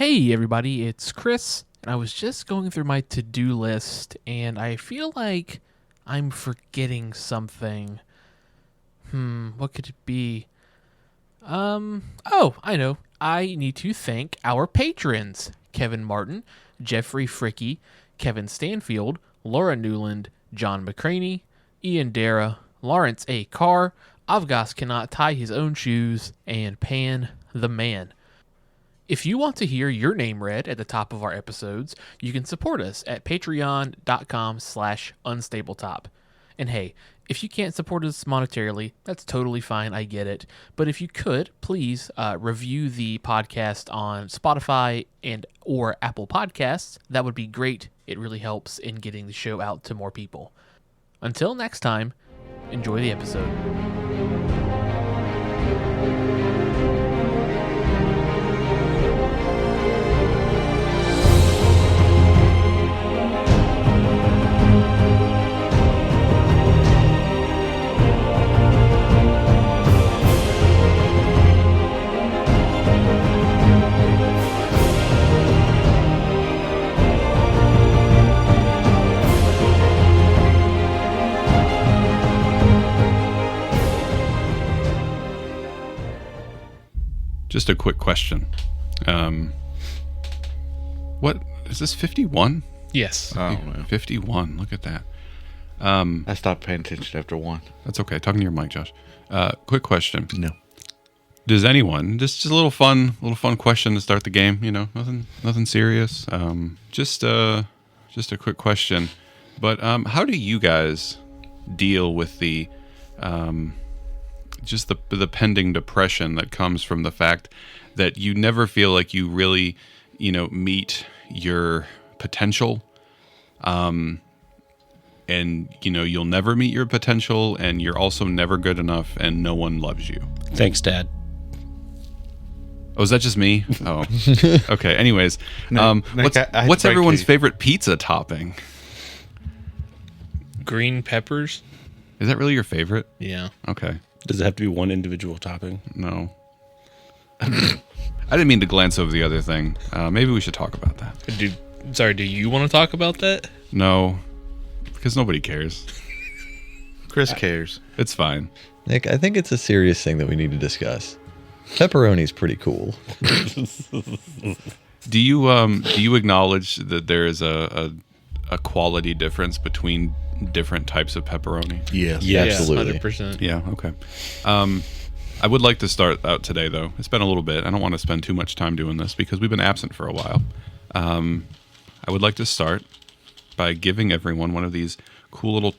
Hey everybody, it's Chris, and I was just going through my to-do list, and I feel like I'm forgetting something. What could it be? I know. I need to thank our patrons, Kevin Martin, Jeffrey Fricky, Kevin Stanfield, Laura Newland, John McCraney, Ian Dara, Lawrence A. Carr, Avgas Cannot Tie His Own Shoes, and Pan the Man. If you want to hear your name read at the top of our episodes, you can support us at patreon.com/unstabletop. And hey, if you can't support us monetarily, that's totally fine, I get it. But if you could, please review the podcast on Spotify and or Apple Podcasts. That would be great. It really helps in getting the show out to more people. Until next time, enjoy the episode. Just a quick question. What is this, 51? Yes. Oh, man. 51. Look at that. I stopped paying attention after one. That's okay. Talking to your mic, Josh. Quick question. No. Does anyone just a little fun question to start the game? You know, nothing serious. Just a quick question. But how do you guys deal with the just the pending depression that comes from the fact that you never feel like you really, meet your potential, and you'll never meet your potential, and you're also never good enough, and no one loves you? Thanks, Dad. Oh, is that just me? Oh, okay. Anyways, No, what's everyone's favorite pizza topping? Green peppers? Is that really your favorite? Yeah. Okay. Does it have to be one individual topping? No. I didn't mean to glance over the other thing. Maybe we should talk about that. Do you want to talk about that? No, because nobody cares. Chris cares. It's fine. Nick, I think it's a serious thing that we need to discuss. Pepperoni's pretty cool. Do you acknowledge that there is a quality difference between different types of pepperoni? Yes. Yeah, absolutely. 100%. Yeah, okay. I would like to start out today, though. It's been a little bit. I don't want to spend too much time doing this because we've been absent for a while. I would like to start by giving everyone one of these cool little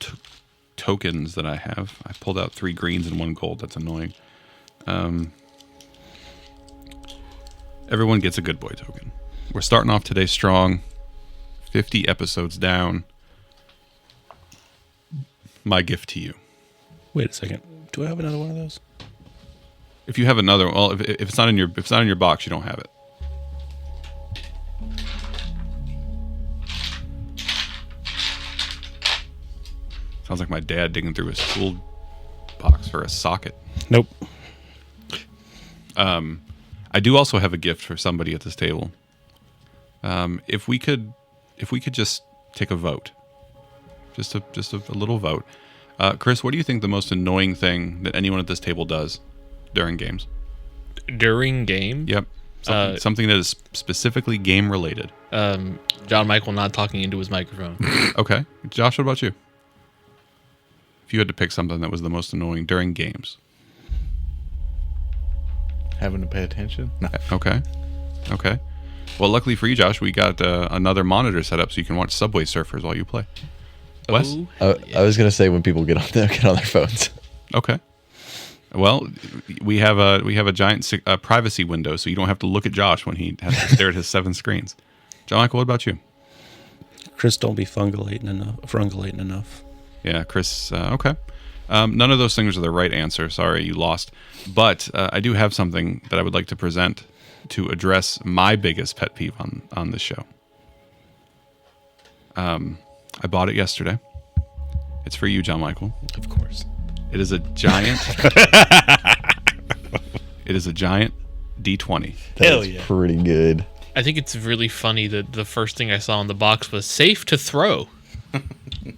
tokens that I have. I pulled out 3 greens and 1 gold. That's annoying. Everyone gets a good boy token. We're starting off today strong. 50 episodes down. My gift to you. Wait a second. Do I have another one of those? If you have another, well, if it's not in your box, you don't have it. Sounds like my dad digging through his tool box for a socket. Nope. I do also have a gift for somebody at this table. If we could just take a vote, just a little vote. Chris, what do you think the most annoying thing that anyone at this table does during games? During game? Yep. Something that is specifically game related. John Michael not talking into his microphone. Okay. Josh, what about you? If you had to pick something that was the most annoying during games. Having to pay attention? No. Okay. Well, luckily for you, Josh, we got another monitor set up so you can watch Subway Surfers while you play. Wes? Oh, I was gonna say when people get on their phones. Okay. Well, we have a giant privacy window, so you don't have to look at Josh when he has to stare at his 7 screens. John Michael, what about you? Chris, don't be frungulating enough. Yeah, Chris. Okay. None of those things are the right answer. Sorry, you lost. But I do have something that I would like to present to address my biggest pet peeve on this show. I bought it yesterday. It's for you, John Michael. Of course. It is a giant. It is a giant D20. That's pretty good. I think it's really funny that the first thing I saw on the box was safe to throw. I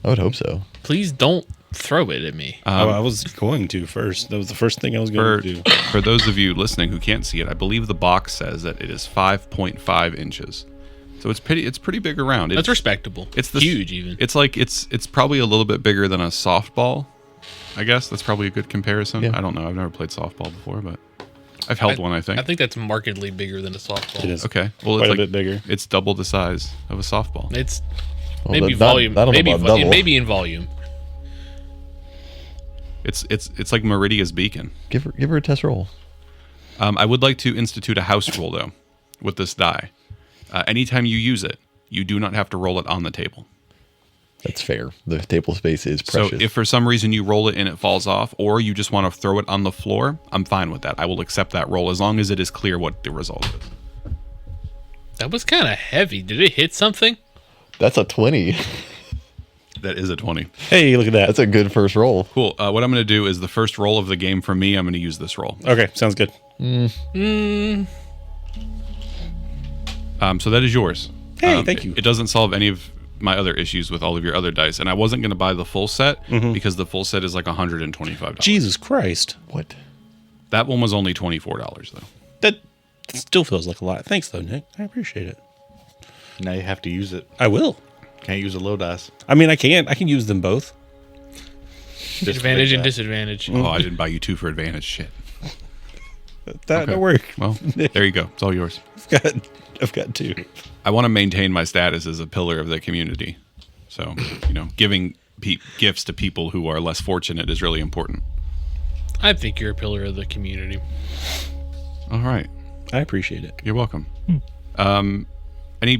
would hope so. Please don't throw it at me. I was going to first. That was the first thing I was going to do. For those of you listening who can't see it, I believe the box says that it is 5.5 inches. So it's pretty big around. That's respectable. It's huge even. It's like it's probably a little bit bigger than a softball. I guess that's probably a good comparison. Yeah. I don't know. I've never played softball before, but I've held one. I think. I think that's markedly bigger than a softball. It is. Okay. Well, Quite it's a bit bigger. It's double the size of a softball. It's Well, maybe not- volume. I don't know Maybe about double. maybe in volume. It's like Meridia's beacon. Give her a test roll. I would like to institute a house rule though, with this die. Anytime you use it, you do not have to roll it on the table. That's fair. The table space is precious. So if for some reason you roll it and it falls off, or you just want to throw it on the floor, I'm fine with that. I will accept that roll as long as it is clear what the result is. That was kind of heavy. Did it hit something? That's a 20. That is a 20. Hey, look at that. That's a good first roll. Cool. What I'm going to do is the first roll of the game for me, I'm going to use this roll. Okay, sounds good. So that is yours. Hey, thank you. It doesn't solve any of my other issues with all of your other dice, and I wasn't going to buy the full set because the full set is like $125. Jesus Christ. What? That one was only $24 though. That still feels like a lot. Thanks, though, Nick. I appreciate it. Now you have to use it. I will. Can't use a low dice. I mean, I can use them both. Advantage big and guy. disadvantage. Oh, I didn't buy you 2 for advantage. Shit. That'll work. Well, there you go. It's all yours. I've got two. I want to maintain my status as a pillar of the community. So, giving gifts to people who are less fortunate is really important. I think you're a pillar of the community. All right. I appreciate it. You're welcome. Any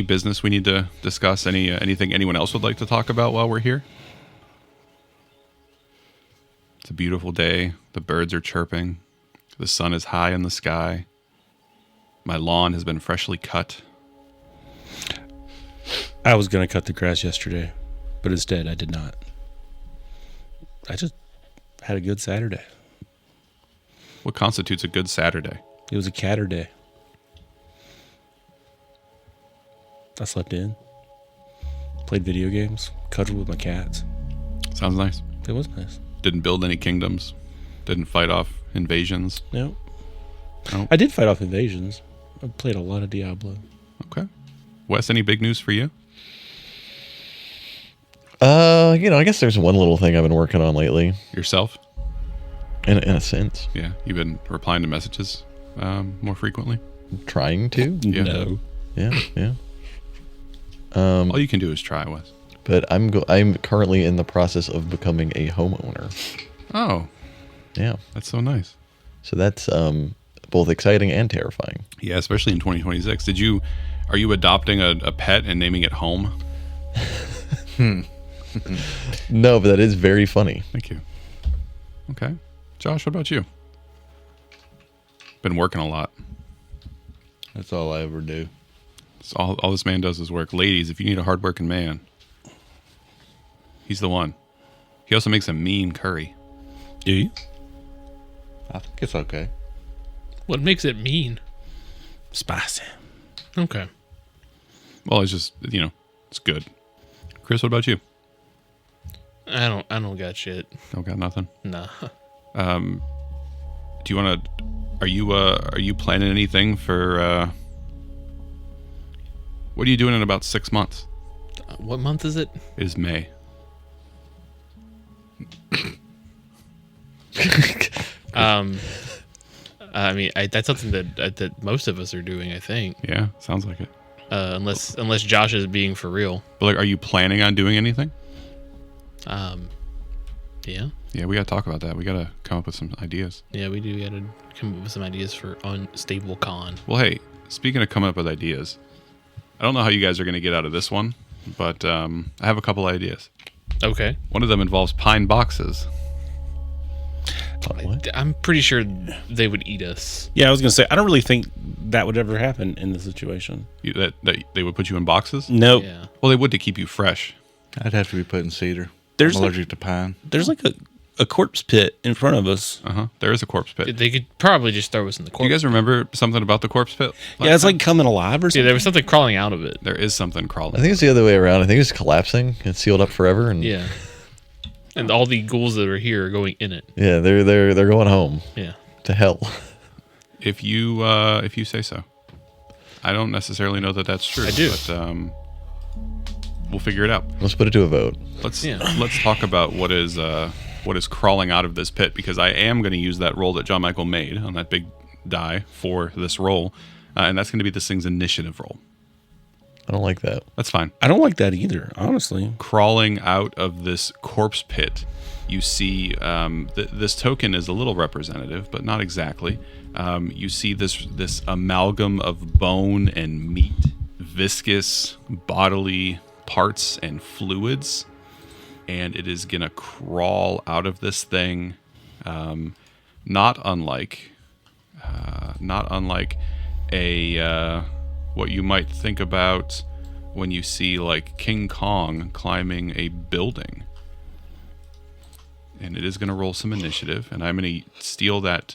business we need to discuss? Anything anyone else would like to talk about while we're here? It's a beautiful day. The birds are chirping. The sun is high in the sky. My lawn has been freshly cut. I was going to cut the grass yesterday, but instead I did not. I just had a good Saturday. What constitutes a good Saturday? It was a catter day. I slept in, played video games, cuddled with my cats. Sounds nice. It was nice. Didn't build any kingdoms. Didn't fight off invasions. No. Nope. I did fight off invasions. I played a lot of Diablo. Okay. Wes, any big news for you? I guess there's one little thing I've been working on lately, Yourself? in a sense. Yeah. You've been replying to messages more frequently? Trying to. Yeah. No. Yeah. All you can do is try, Wes. But I'm currently in the process of becoming a homeowner. Oh, Yeah. that's so nice. So that's both exciting and terrifying. Yeah, especially in 2026. Are you adopting a pet and naming it Home? No, but that is very funny. Thank you. Okay. Josh, what about you? Been working a lot. That's all I ever do. So all this man does is work. Ladies, if you need a hardworking man, he's the one. He also makes a mean curry. Do you? I think it's okay. What makes it mean? Spicy. Okay. Well, it's just, it's good. Chris, what about you? I don't got shit. Don't got nothing. Nah. Do you want to? Are you planning anything for? What are you doing in about 6 months? What month is it? It is May. I mean, that's something that most of us are doing. I think, Yeah, sounds like it. unless Josh is being for real. But are you planning on doing anything? Yeah, Yeah, we got to talk about that. We got to come up with some ideas. yeah, we do. Got to come up with some ideas for Unstable Con. Well, hey, speaking of coming up with ideas, I don't know how you guys are going to get out of this one, but I have a couple ideas. Okay, One of them involves pine boxes. What? I'm pretty sure they would eat us. Yeah, I was going to say, I don't really think that would ever happen in this situation. That they would put you in boxes? Nope. Yeah. Well, they would to keep you fresh. I'd have to be put in cedar. There's I'm like- allergic to pine. There's like a corpse pit in front of us. There is a corpse pit. They could probably just throw us in the Do corpse. you guys remember something about the corpse pit? Yeah, it's like coming alive or Yeah, something. there was something crawling out of it. There is something I crawling. think it's the other way around. I think it's collapsing. It's sealed up forever, and Yeah. And all the ghouls that are here are going in it. yeah, they're going home Yeah. to hell. If you say so. I don't necessarily know that that's true. I do. But we'll figure it out. Let's put it to a vote. Let's talk about what is crawling out of this pit, because I am going to use that roll that John Michael made on that big die for this roll, and that's going to be this thing's initiative roll. I don't like that. That's fine. I don't like that either, honestly. Crawling out of this corpse pit, you see this token is a little representative, but not exactly. You see this amalgam of bone and meat, viscous bodily parts and fluids, and it is gonna crawl out of this thing, not unlike a what you might think about when you see like King Kong climbing a building. And it is going to roll some initiative, and I'm going to steal that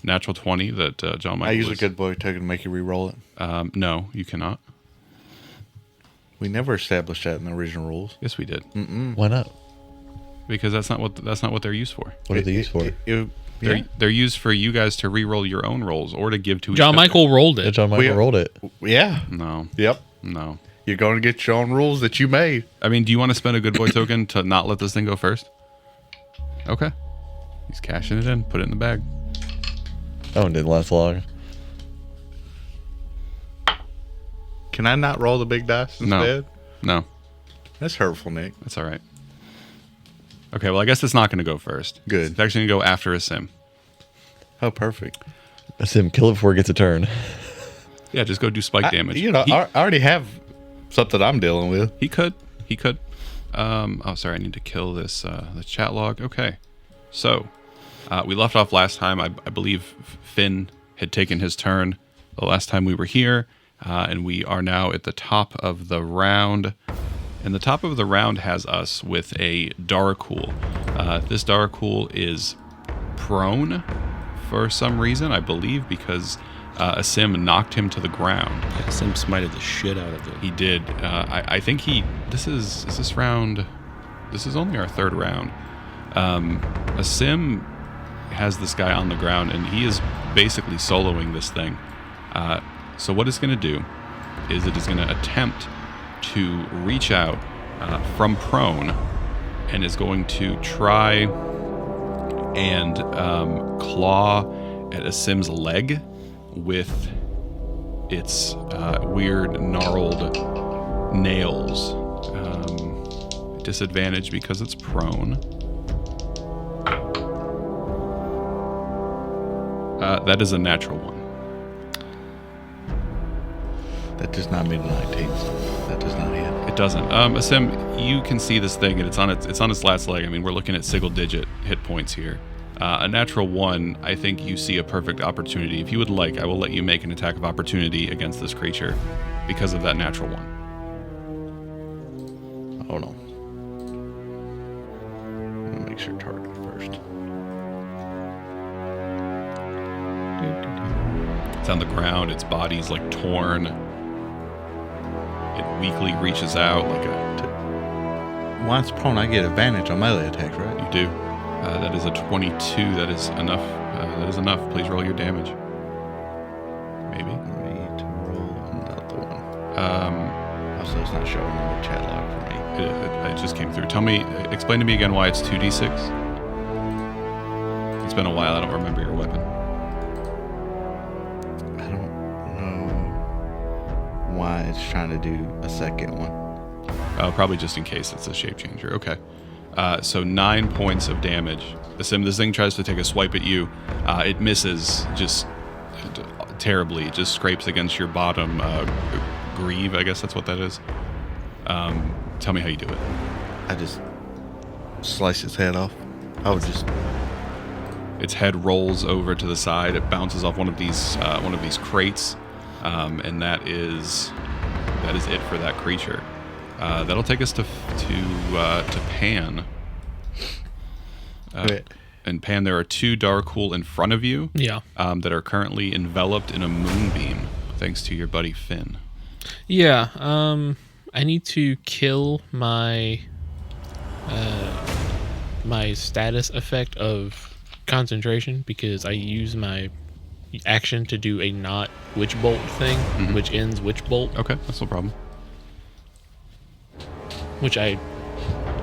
natural 20 that John Michael I use a good boy token to make you re-roll it. No, you cannot. We never established that in the original rules. Yes, we did. Why not? Because that's not what they're used for. What are they used for? They're used for you guys to re-roll your own rolls or to give to each John other. Michael rolled Yeah, it. John Michael rolled it. Yeah. No, Yep. no. You're going to get your own rules that you made. I mean, do you want to spend a good boy token to not let this thing go first? Okay. He's cashing it in. Put it in the bag. Oh, it didn't last long. Can I not roll the big dice instead? No, That's hurtful, Nick. that's all right. Okay, well, I guess it's not going to go first. Good. It's actually going to go after a sim. Oh, perfect. That's him. Kill it before it gets a turn. Yeah, just go do spike damage. I already have something I'm dealing with. He could. Oh, sorry. I need to kill this the chat log. Okay. So, we left off last time. I believe Finn had taken his turn the last time we were here, and we are now at the top of the round. And the top of the round has us with a Daracool. This Daracool is prone for some reason, I believe, because a sim knocked him to the ground. Yeah, Sim smited the shit out of it. He did. I think this is round. This is only our third round. A sim has this guy on the ground, and he is basically soloing this thing. So what it's going to do is it is going to attempt to reach out from prone, and is going to try and claw at a sim's leg with its weird gnarled nails. Disadvantage because it's prone. That is a natural one. That does not mean a 19. That does not hit. It doesn't. Asim, you can see this thing, and it's on its last leg. I mean, we're looking at single-digit hit points here. A natural 1, I think you see a perfect opportunity. If you would like, I will let you make an attack of opportunity against this creature because of that natural 1. Hold on. Let me make sure target first. It's on the ground. Its body's like torn. It weakly reaches out like a... Once it's prone, I get advantage on melee attacks, right? You do. That is a 22. That is enough. That is enough. Please roll your damage. Maybe. I need to roll another one. Also, it's not showing in the chat log for me. It just came through. Explain to me again why it's 2d6. It's been a while. I don't remember your weapon. I don't know why it's trying to do a second one. Probably just in case it's a shape changer. Okay. So 9 points of damage. This thing tries to take a swipe at you. It misses just terribly. It just scrapes against your bottom greave. I guess that's what that is. Tell me how you do it. I just slice its head off. I would just... Its head rolls over to the side. It bounces off one of these crates, and that is it for that creature. That'll take us to Pan. Okay. And Pan, there are 2 Darkhoul in front of you Yeah. that are currently enveloped in a moonbeam, thanks to your buddy Finn. Yeah. I need to kill my my status effect of concentration because I use my action to do a not witch bolt thing, which ends witch bolt, Okay, that's no problem. which I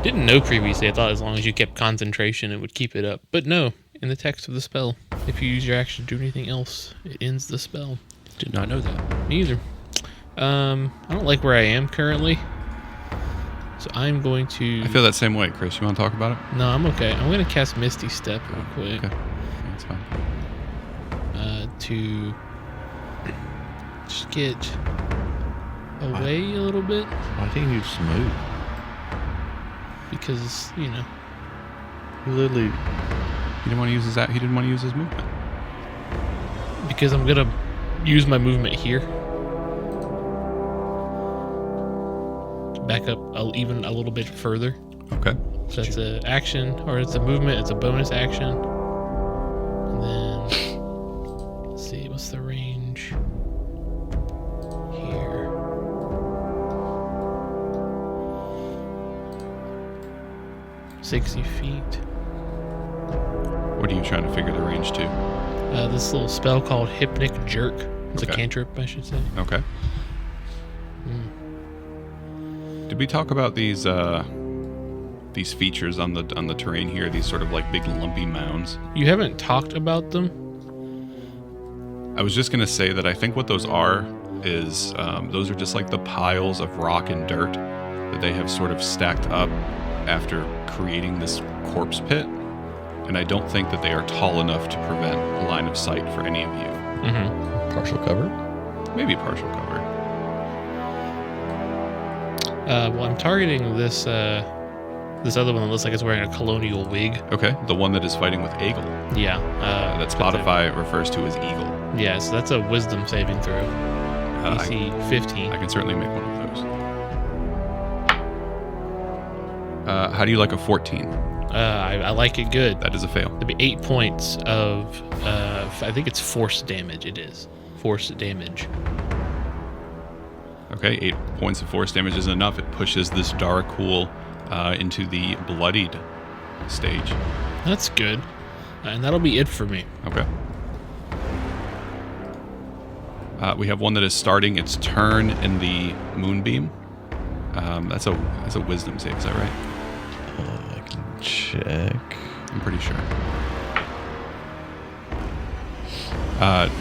didn't know previously. I thought as long as you kept concentration, it would keep it up. But no, in the text of the spell, if you use your action to do anything else, it ends the spell. Did not know that. Me either. I don't like where I am currently. So I'm going to... I feel that same way, Chris. You want to talk about it? No, I'm okay. I'm going to cast Misty Step real quick. Okay, that's fine. To just get away a little bit Why didn't you smooth? because, you know, You literally. He didn't want to use his he didn't want to use his movement. because I'm going to use my movement here. Back up even a little bit further. Okay. So that's an action, or it's a movement, it's a bonus action. And then, let's see, what's the range here? "60 feet. What are you trying to figure the range to? This little spell called Hypnic Jerk. It's a Okay. cantrip, I should say. Okay. Did we talk about these features on the terrain here? These sort of like big lumpy mounds. You haven't talked about them? I was just gonna say that I think what those are is those are just like the piles of rock and dirt that they have sort of stacked up after creating this corpse pit. And I don't think that they are tall enough to prevent line of sight for any of you. Mm-hmm. Partial cover? Maybe partial cover. Well, I'm targeting this this other one that looks like it's wearing a colonial wig. Okay, the one that is fighting with Eagle. Yeah. That Spotify refers to as Eagle. Yeah, so that's a wisdom saving throw. I, DC 15. I can certainly make one of those. How do you like a 14? I like it good. That is a fail. That'd be 8 points of, I think it's force damage. It is. Force damage. Okay, 8 points of force damage is enough. It pushes this Darkhoul into the bloodied stage. That's good. And that'll be it for me. Okay. We have one that is starting its turn in the moonbeam. That's a wisdom save, is that right? I can check. I'm pretty sure.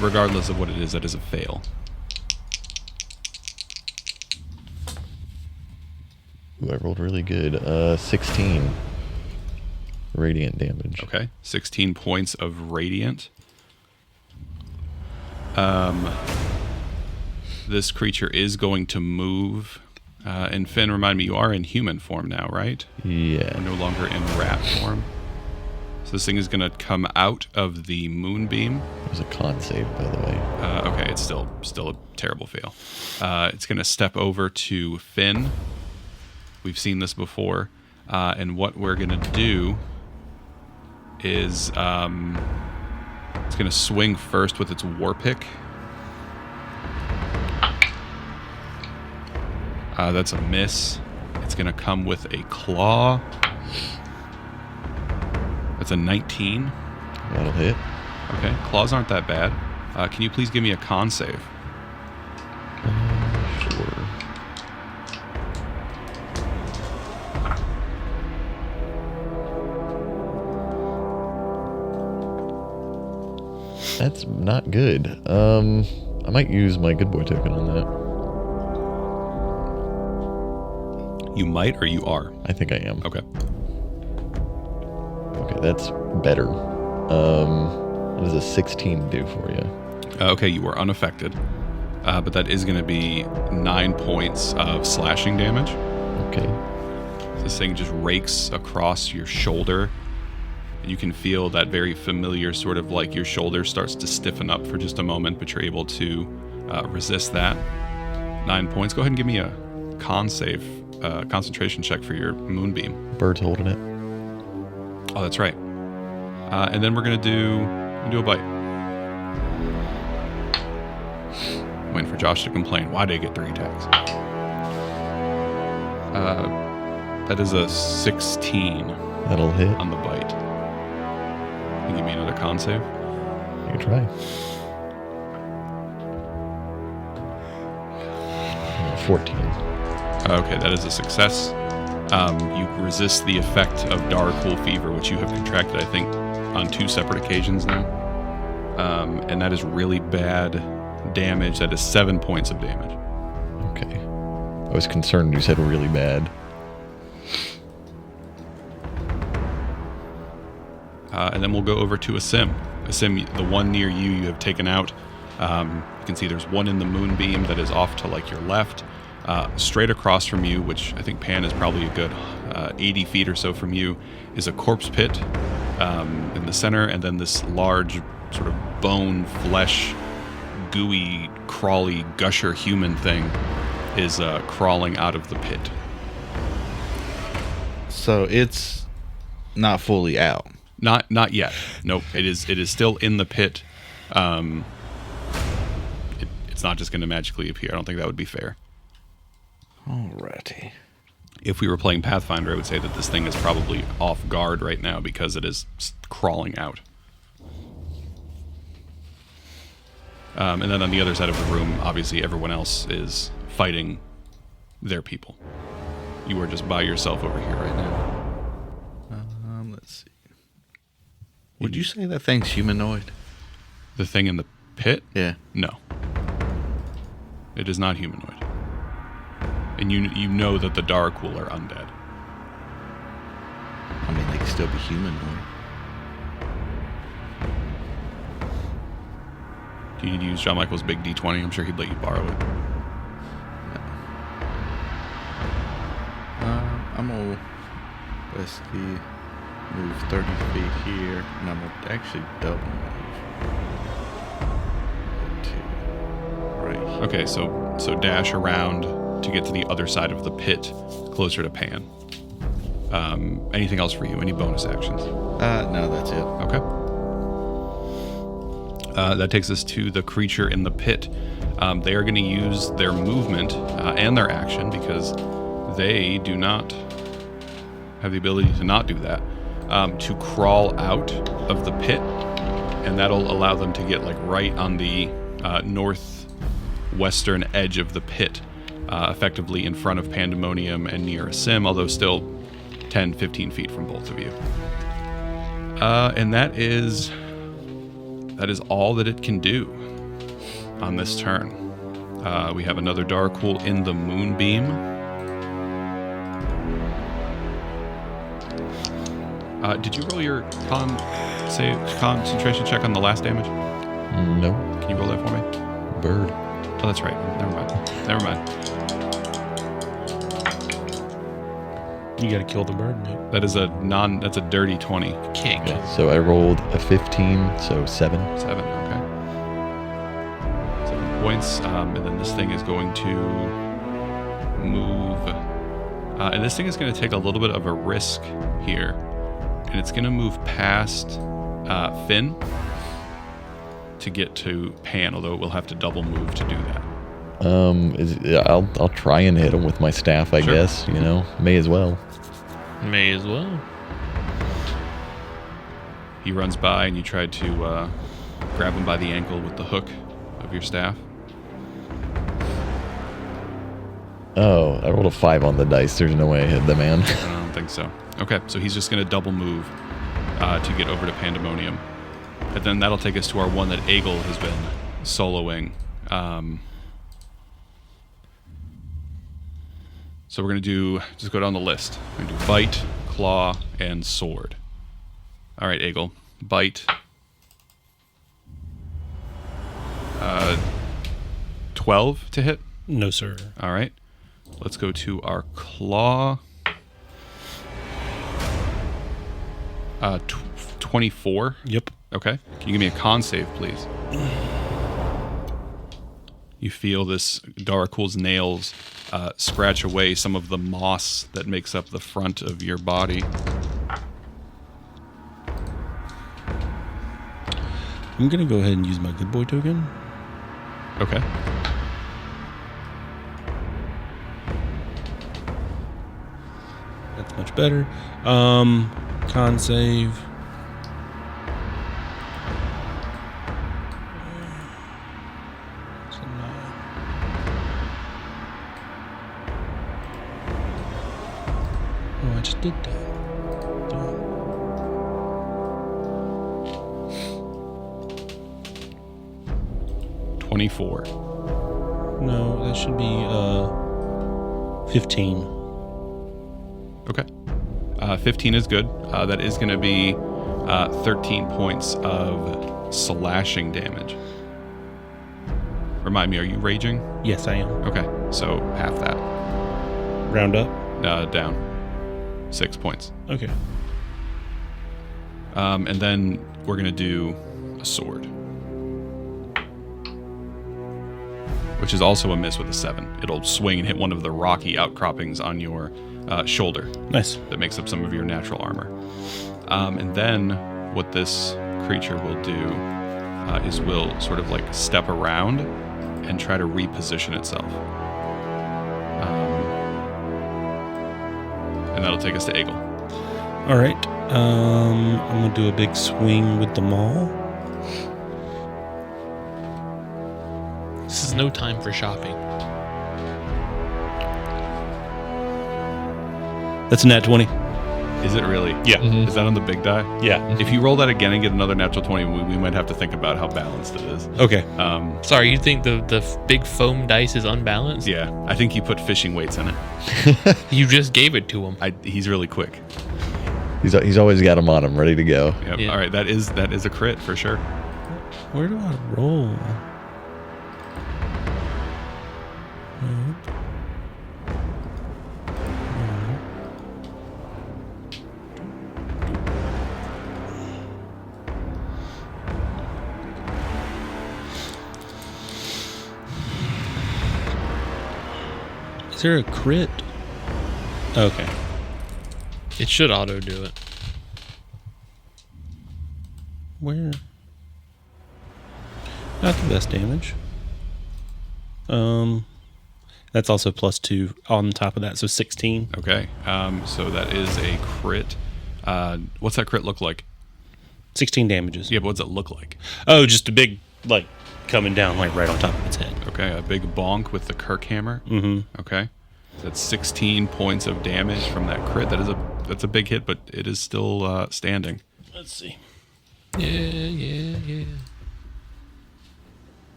Regardless of what it is, that is a fail. Ooh, I rolled really good. 16 radiant damage. Okay, 16 points of radiant. This creature is going to move. And Finn, remind me, you are in human form now, right? Yeah. We're no longer in rat form. So this thing is going to come out of the moonbeam. It was a con save, by the way. Okay, it's still a terrible fail. It's going to step over to Finn. We've seen this before. And what we're going to do is it's going to swing first with its war pick. That's a miss. It's going to come with a claw. That's a 19. That'll hit. Okay, claws aren't that bad. Can you please give me a con save? Sure. That's not good. I might use my good boy token on that. You might or you are? I think I am. Okay. Okay, that's better. What does a 16 do for you? Okay, you are unaffected. But that is going to be 9 points of slashing damage. Okay. This thing just rakes across your shoulder. And you can feel that very familiar sort of like your shoulder starts to stiffen up for just a moment, but you're able to resist that. 9 points. Go ahead and give me a con save, concentration check for your moonbeam. Bird's holding it. Oh, that's right. And then we're going to do a bite. Waiting for Josh to complain. Why did I get 3 attacks? That is a 16 That'll hit. on the bite. Can you give me another con save? You can try. 14. Okay, that is a success. You resist the effect of Darkwool fever, which you have contracted, I think, on 2 separate occasions now. And that is really bad damage. That is 7 points of damage. Okay. I was concerned you said really bad. And then we'll go over to Asim. Asim, the one near you, you have taken out. You can see there's one in the moonbeam that is off to like your left. Straight across from you, which I think Pan is probably a good 80 feet or so from you, is a corpse pit in the center, and then this large sort of bone, flesh, gooey, crawly, gusher human thing is crawling out of the pit. So it's not fully out. Not yet. Nope. It is still in the pit. It's not just going to magically appear. I don't think that would be fair. Alrighty. If we were playing Pathfinder, I would say that this thing is probably off guard right now because it is crawling out. And then on the other side of the room, obviously everyone else is fighting their people. You are just by yourself over here right now. Let's see. Would you say that thing's humanoid? The thing in the pit? Yeah. No. It is not humanoid. And you know that the Darkwool are undead. I mean, they could still be humanoid. Do you need to use John Michael's big D20? I'm sure he'd let you borrow it. I'm gonna basically move 30 feet here, and I'm gonna actually double move to right here. Okay, so dash around to get to the other side of the pit, closer to Pan. Anything else for you? Any bonus actions? No, that's it. Okay. That takes us to the creature in the pit. They are going to use their movement and their action because they do not have the ability to not do that, to crawl out of the pit, and that'll allow them to get like right on the northwestern edge of the pit, effectively in front of Pandemonium and near Asim, although still 10, 15 feet from both of you. And that is all that it can do on this turn. We have another Darkwool in the moonbeam. Did you roll your concentration check on the last damage? No. Can you roll that for me? Bird. Oh, that's right. Never mind. You gotta kill the bird, Nick. That's a dirty 20. King. Okay, so I rolled a 15, so 7. 7, okay. 7 points, and then this thing is going to move. And this thing is going to take a little bit of a risk here. And it's going to move past Finn to get to Pan, although it will have to double move to do that. I'll try and hit him with my staff, I Sure. guess. You know, may as well. May as well. He runs by, and you try to grab him by the ankle with the hook of your staff. Oh, I rolled a 5 on the dice. There's no way I hit the man. I don't think so. Okay, so he's just going to double move to get over to Pandemonium. And then that'll take us to our one that Egil has been soloing. So we're going to just go down the list. We're going to do Bite, Claw, and Sword. All right, Egil. Bite. 12 to hit. No, sir. All right. Let's go to our Claw. 24. Yep. Okay. Can you give me a con save, please? You feel this Darkwool's nails scratch away some of the moss that makes up the front of your body. I'm going to go ahead and use my good boy token. Okay. That's much better. Con save. It's a 9. Oh, I just did that. Damn. 24. No, that should be 15. Okay. 15 is good. That is going to be 13 points of slashing damage. Remind me, are you raging? Yes, I am. Okay, so half that. Round up. Down. 6 points. Okay. And then we're going to do a sword, which is also a miss with a 7. It'll swing and hit one of the rocky outcroppings on your shoulder. Nice. That makes up some of your natural armor. And then what this creature will do is will sort of like step around and try to reposition itself. And that'll take us to Eagle. All right. I'm going to do a big swing with the maul. This is no time for shopping. That's a nat 20. Is it really? Yeah. Mhm. Is that on the big die? Yeah. If you roll that again and get another natural 20, we might have to think about how balanced it is. Okay. Sorry, you think the big foam dice is unbalanced? Yeah, I think you put fishing weights in it. You just gave it to him. He's really quick. He's always got them on him, ready to go. Yep. Yeah. All right, that is a crit for sure. Where do I roll? Nope. Is there a crit? Okay. It should auto do it. Where? Not the best damage. That's also +2 on top of that, so 16. Okay, so that is a crit. What's that crit look like? 16 damages. Yeah, but what's it look like? Oh, just a big, like, coming down, like, right on top of its head. Okay, a big bonk with the Kirk hammer. Mm-hmm. Okay, so that's 16 points of damage from that crit. That's a big hit, but it is still standing. Let's see. Yeah.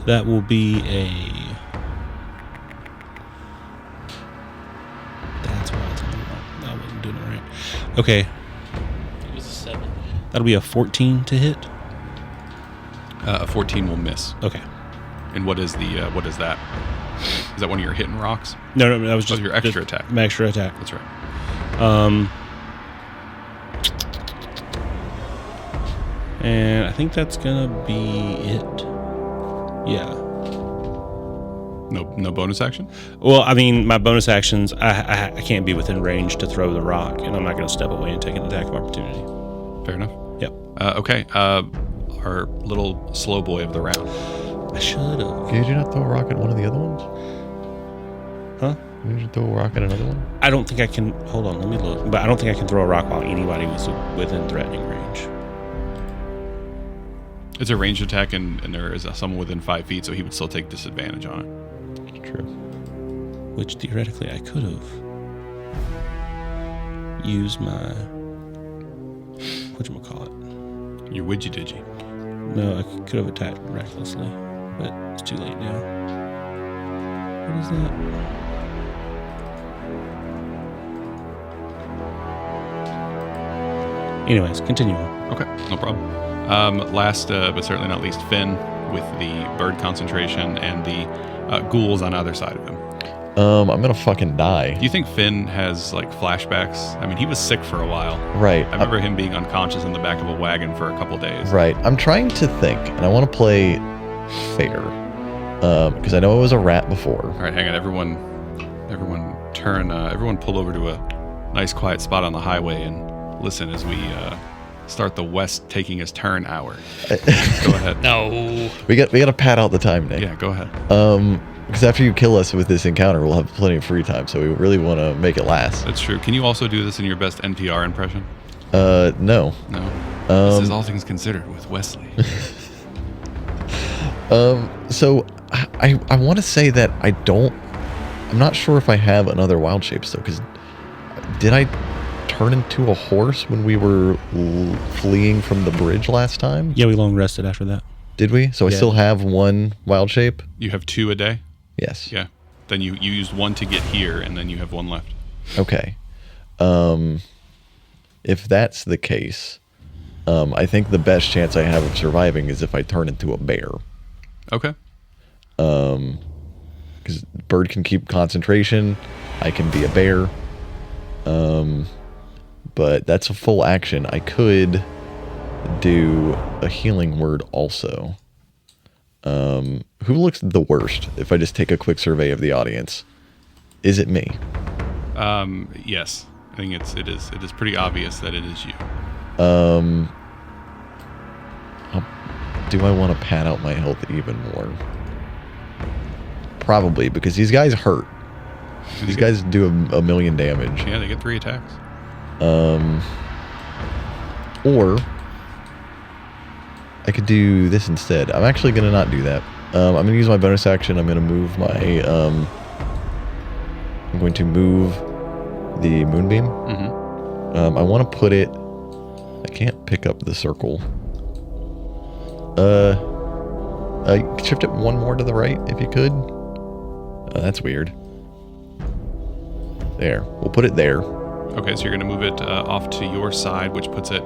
That will be a... That's why it's on the wrong. I wasn't doing it right. Okay, It was a 7. that'll be a 14 to hit. A 14 will miss. Okay. And what is that? Is that one of your hitting rocks? No, that was just your extra attack. My extra attack. That's right. And I think that's gonna be it. Yeah. No bonus action? Well, I mean, my bonus actions, I can't be within range to throw the rock, and I'm not gonna step away and take an attack of opportunity. Fair enough. Yep. Okay. Our little slow boy of the round. I should have. Did you not throw a rock at one of the other ones? Huh? Did you throw a rock at another one? I don't think I can. Hold on, let me look. But I don't think I can throw a rock while anybody was within threatening range. It's a ranged attack, and there is someone within 5 feet, so he would still take disadvantage on it. True. Which theoretically I could have used my whatchamacallit. Your widget-digi. No, I could have attacked recklessly, but it's too late now. What is that? Anyways, continue on. Okay, no problem. Last, but certainly not least, Finn with the bird concentration and the ghouls on either side of him. I'm gonna fucking die. Do you think Finn has like flashbacks? I mean, he was sick for a while. Right. I remember him being unconscious in the back of a wagon for a couple days. Right. I'm trying to think, and I want to play fair, because I know it was a rat before. All right, hang on, everyone turn. Everyone pull over to a nice quiet spot on the highway and listen as we start the West taking his turn hour. Go ahead. No. We got to pad out the time, Nick. Yeah, go ahead. Because after you kill us with this encounter, we'll have plenty of free time. So we really want to make it last. That's true. Can you also do this in your best NPR impression? No. No. This is All Things Considered with Wesley. So I want to say that I'm not sure if I have another wild shape still, because did I turn into a horse when we were fleeing from the bridge last time? Yeah, we long rested after that. Did we? So I Yeah. still have one wild shape? You have 2 a day? Yes. Yeah. Then you used 1 to get here, and then you have 1 left. Okay. If that's the case, I think the best chance I have of surviving is if I turn into a bear. Okay. Because bird can keep concentration. I can be a bear. But that's a full action. I could do a healing word also. Who looks the worst if I just take a quick survey of the audience? Is it me? Yes. I think it is pretty obvious that it is you. Do I want to pad out my health even more? Probably, because these guys hurt. These guys do a million damage. Yeah, they get 3 attacks. Or I could do this instead. I'm actually going to not do that. I'm going to use my bonus action. I'm going to move my... I'm going to move the moonbeam. Mm-hmm. I want to put it... I can't pick up the circle. Shift it 1 more to the right, if you could. That's weird. There. We'll put it there. Okay, so you're going to move it off to your side, which puts it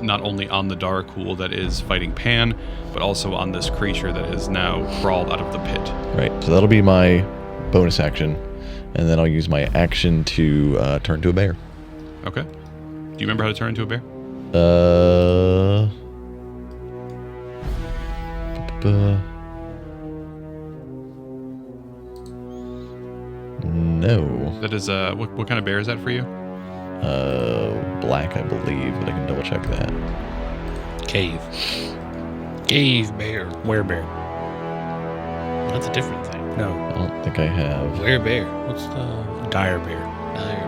not only on the Darakool that is fighting Pan, but also on this creature that has now crawled out of the pit. Right. So that'll be my bonus action. And then I'll use my action to turn to a bear. Okay. Do you remember how to turn into a bear? No. That is, what kind of bear is that for you? Black, I believe, but I can double check that. Cave. Cave bear. Werebear. That's a different thing. No. I don't think I have. Bear. What's the dire bear? Dire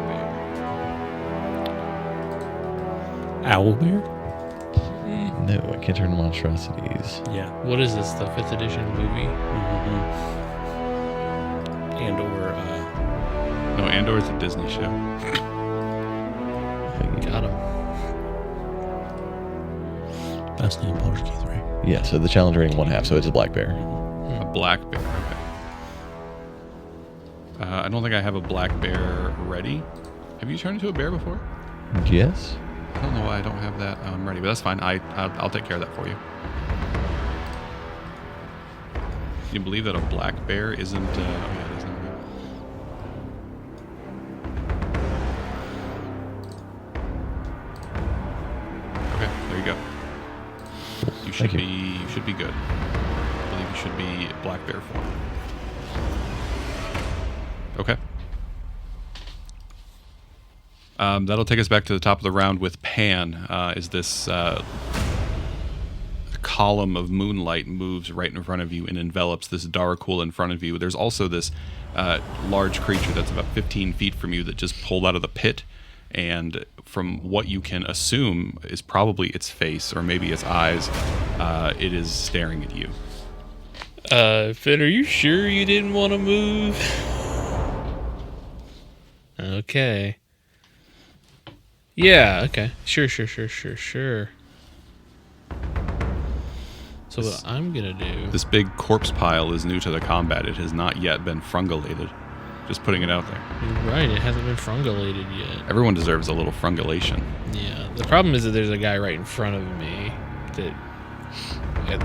bear. Owl bear? No, I can't turn to monstrosities. Yeah. What is this? The 5th edition movie? Mm-hmm. And or No, Andor is a Disney show. Got him. that's the Baldur's Gate 3. Yeah, so the challenge rating 1/2, so it's a black bear. A black bear. Okay. I don't think I have a black bear ready. Have you turned into a bear before? Yes? I don't know why I don't have that ready, but that's fine. I'll take care of that for you. You believe that a black bear isn't? Oh yeah, it isn't. Okay, there you go. You should Thank be. You should be good. I believe you should be black bear form. Okay. That'll take us back to the top of the round with Pan. Is this column of moonlight moves right in front of you and envelops this Darakool in front of you. There's also this large creature that's about 15 feet from you that just pulled out of the pit, and from what you can assume is probably its face or maybe its eyes, it is staring at you. Finn, are you sure you didn't want to move? Okay. Yeah, okay. Sure. So what I'm gonna do... This big corpse pile is new to the combat. It has not yet been frungulated. Just putting it out there. You're right, it hasn't been frungulated yet. Everyone deserves a little frungulation. Yeah, the problem is that there's a guy right in front of me that,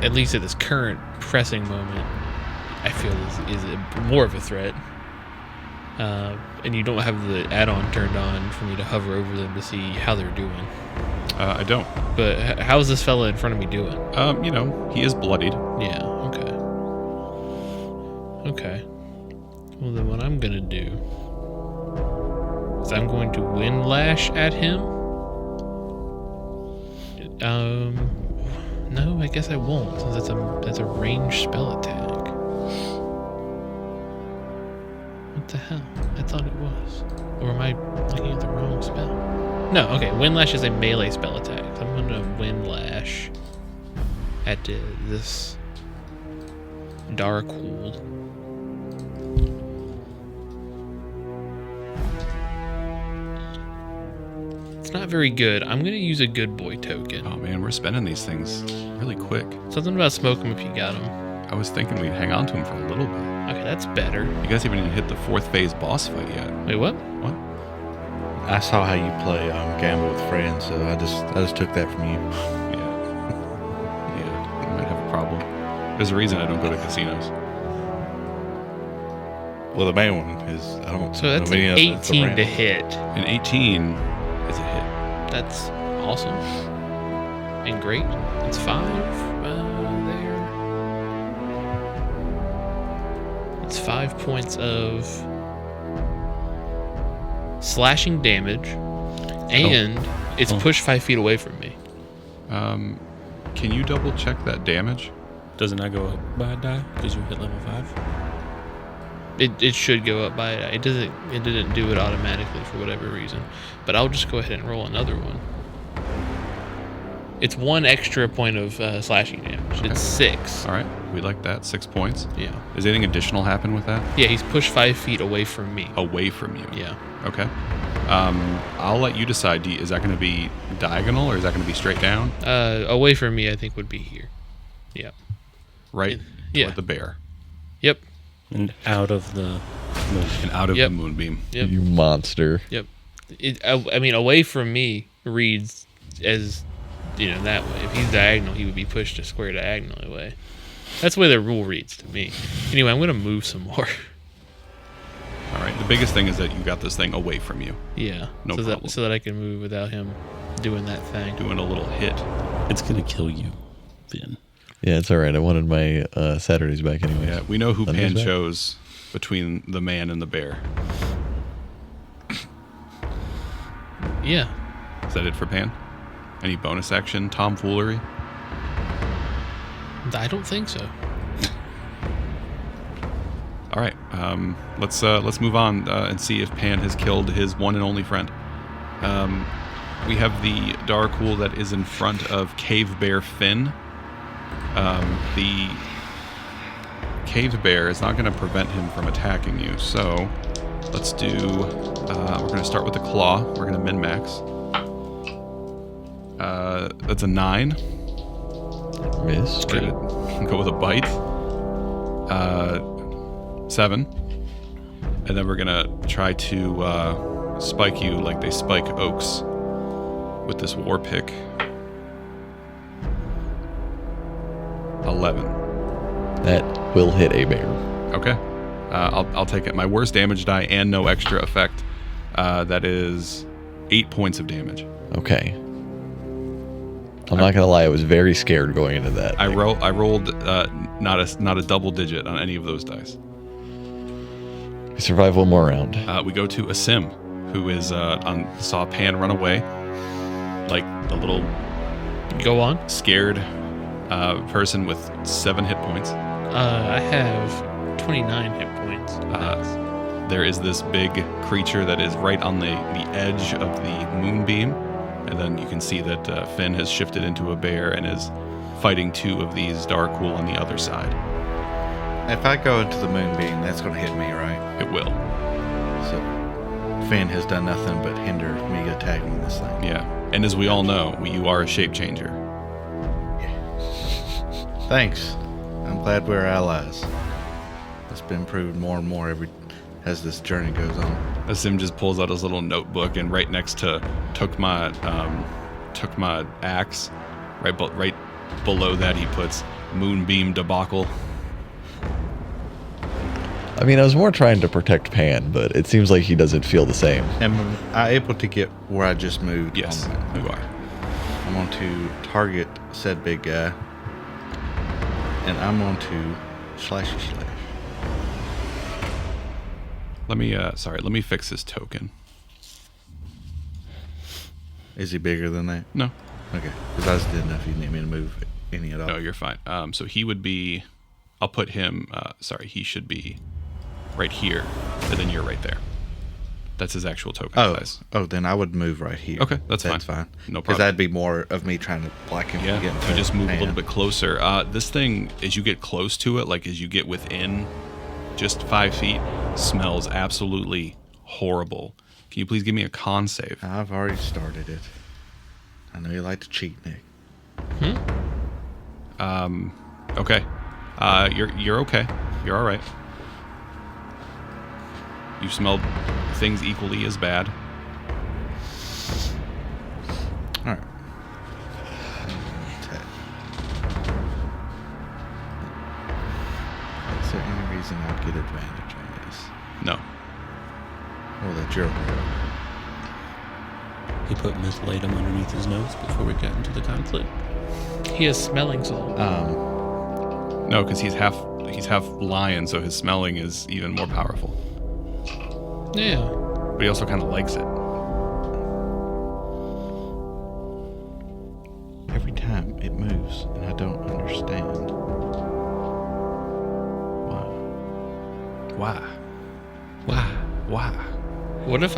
at least at this current pressing moment, I feel is more of a threat. And you don't have the add-on turned on for me to hover over them to see how they're doing. I don't. But how's this fella in front of me doing? He is bloodied. Yeah, okay. Well, then what I'm going to do is I'm going to wind lash at him. No, I guess I won't, since that's a ranged spell attack. What the hell? I thought it was. Or am I looking at the wrong spell? No, okay. Wind Lash is a melee spell attack. So I'm gonna Wind Lash at this Darkhold. It's not very good. I'm gonna use a good boy token. Oh man, we're spending these things really quick. Something about smoke them if you got them. I was thinking we'd hang on to him for a little bit. Okay, that's better. You guys haven't even hit the 4th phase boss fight yet. Wait, what? What? I saw how you play Gamble with Friends, so I just took that from you. Yeah. Yeah, I might have a problem. There's a reason I don't go to casinos. Well, the main one is I don't. So that's know an any other 18 to brand. hit. An 18 is a hit. That's awesome. And great. It's 5 there. It's 5 points of slashing damage. And it's pushed 5 feet away from me. Can you double check that damage? Doesn't that go up by a die because you hit level 5? It should go up by it. It didn't do it automatically for whatever reason. But I'll just go ahead and roll another one. It's 1 extra point of slashing damage. Okay. It's 6. All right, we like that. 6 points. Yeah. Does anything additional happen with that? Yeah, he's pushed 5 feet away from me. Away from you. Yeah. Okay. I'll let you decide. Is that going to be diagonal or is that going to be straight down? Away from me, I think would be here. Yeah. Right Yeah. toward the bear. Yep. And out of the moon. And out of Yep. the moonbeam. Yep. You monster. Yep. I mean, away from me reads as, that way. If he's diagonal, he would be pushed a square diagonally away. That's the way the rule reads to me. Anyway, I'm going to move some more. All right. The biggest thing is that you got this thing away from you. Yeah. No problem. So that I can move without him doing that thing. Doing a little hit. It's going to kill you, Finn. Yeah, it's all right. I wanted my Saturdays back anyway. Yeah, we know who Sundays Pan back. chose between the man and the bear. Yeah. Is that it for Pan? Any bonus action tomfoolery? I don't think so. All right. Let's move on and see if Pan has killed his one and only friend. We have the Darkhold that is in front of Cave Bear Finn. The Cave Bear is not going to prevent him from attacking you, so let's do. We're going to start with the claw. We're going to min max. That's a 9. Miss. We're going to go with a bite. 7. And then we're going to try to spike you like they spike oaks with this war pick. 11. That will hit a bear. Okay. I'll take it. My worst damage die and no extra effect. That is 8 points of damage. Okay. I'm not gonna lie, I was very scared going into that. I rolled not a double digit on any of those dice. We survive one more round. We go to Asim, who is saw Pan run away, like a little Go on. scared person with 7 hit points. I have 29 hit points. There is this big creature that is right on the edge of the moonbeam, and then you can see that Finn has shifted into a bear and is fighting 2 of these Darkhold on the other side. If I go into the moonbeam, that's going to hit me, right? It will. So Finn has done nothing but hinder me attacking this thing. Yeah. And as we all know, you are a shape changer. Thanks. I'm glad we're allies. It's been proven more and more as this journey goes on. Asim just pulls out his little notebook, and right next to took my axe, right below that he puts moonbeam debacle. I mean, I was more trying to protect Pan, but it seems like he doesn't feel the same. Am I able to get where I just moved? Yes, on that? you are. I'm going to target said big guy, and I'm going to slashy slash. Let me fix his token. Is he bigger than that? No. Okay. Because I just didn't know if you need me to move any at all. No, you're fine. So he would be. I'll put him. He should be right here, and then you're right there. That's his actual token size. Oh, then I would move right here. Okay, that's fine. No Because problem. that'd be more of me trying to block him Yeah, from getting you just move a little hand. bit closer. This thing, as you get close to it, like as you get within just 5 feet, smells absolutely horrible. Can you please give me a con save? I've already started it. I know you like to cheat, Nick. Okay. You're okay. You're all right. You've smelled things equally as bad. All right. Is there any reason I'd get advantage on this? No. Well, that you're aware He put methylatum underneath his nose before we got into the conflict. He has smelling salt. of. No, because he's half lion, so his smelling is even more powerful. Yeah. But he also kind of likes it. Every time it moves, and I don't understand why. Why? Wow. Why? What if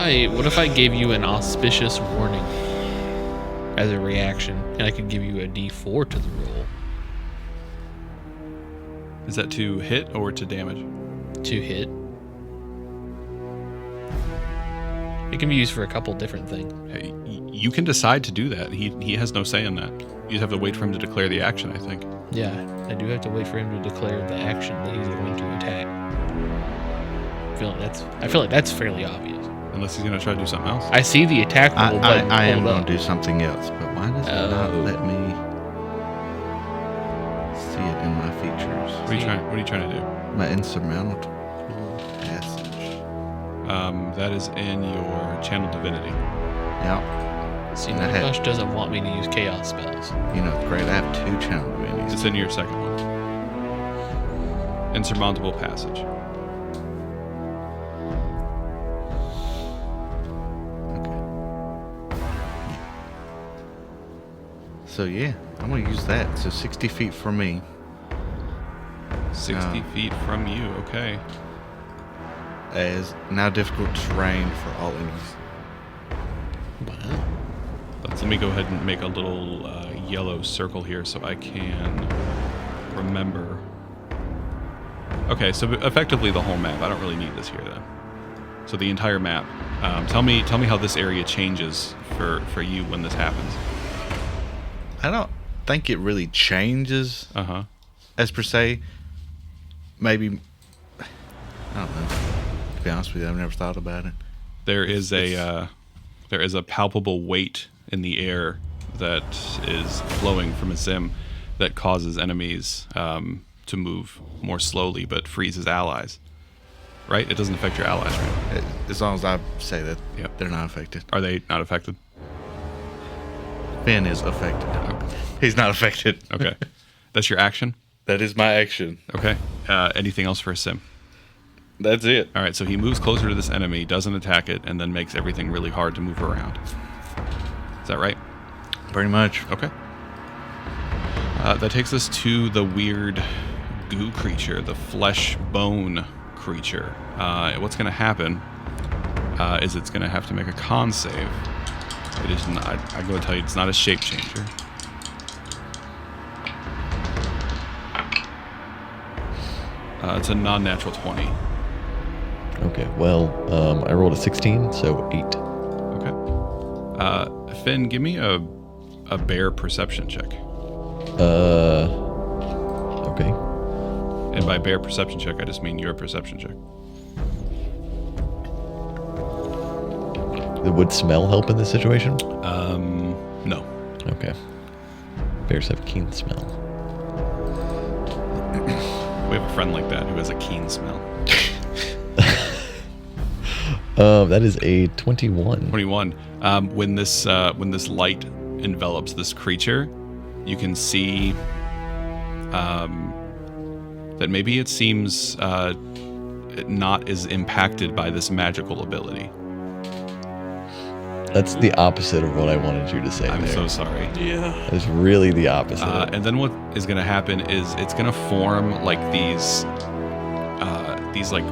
I gave you an auspicious warning as a reaction, and I could give you a D4 to the roll Is that to hit or to damage? to hit? It can be used for a couple different things. Hey, you can decide to do that. He has no say in that. You just have to wait for him to declare the action, I think. Yeah, I do have to wait for him to declare the action that he's going to attack. I feel like that's fairly obvious. Unless he's going to try to do something else. I see the attack roll button. I am pulled going up. to do something else, but why does it not let me see it in my features? What are you trying to do? My insurmountable passage. That is in your channel divinity. Yeah. See, And I had- Nakash doesn't want me to use chaos spells. You know, it's great. I have 2 channel minis. It's in your second one. Insurmountable passage. Okay. So yeah, I'm gonna use that. So 60 feet from me. 60 feet from you. Okay. As now difficult terrain for all enemies. Wow. Let me go ahead and make a little yellow circle here so I can remember. Okay, so effectively the whole map. I don't really need this here then. So the entire map. Tell me how this area changes for you when this happens. I don't think it really changes as per se. Maybe I don't know. To be honest with you, I've never thought about it. There is a palpable weight in the air that is flowing from a sim that causes enemies to move more slowly, but freezes allies. Right? It doesn't affect your allies, right? As long as I say that Yep. they're not affected. Are they not affected? Ben is affected. He's not affected. Okay. That's your action? That is my action. Okay. Anything else for a sim? That's it. All right, so he moves closer to this enemy, doesn't attack it, and then makes everything really hard to move around. Is that right? Pretty much. Okay. That takes us to the weird goo creature, the flesh bone creature. What's going to happen is it's going to have to make a con save. It is not. I'm going to tell you, it's not a shape changer. It's a non-natural 20. Okay, well, I rolled a 16, so 8. Okay. Finn, give me a bear perception check. Okay. And by bear perception check, I just mean your perception check. Would smell help in this situation? No. Okay. Bears have keen smell. We have a friend like that who has a keen smell. That is a 21. 21. When this light envelops this creature, you can see that maybe it seems not as impacted by this magical ability. That's the opposite of what I wanted you to say. I'm there. so sorry. Yeah. It's really the opposite. And then what is going to happen is it's going to form like these like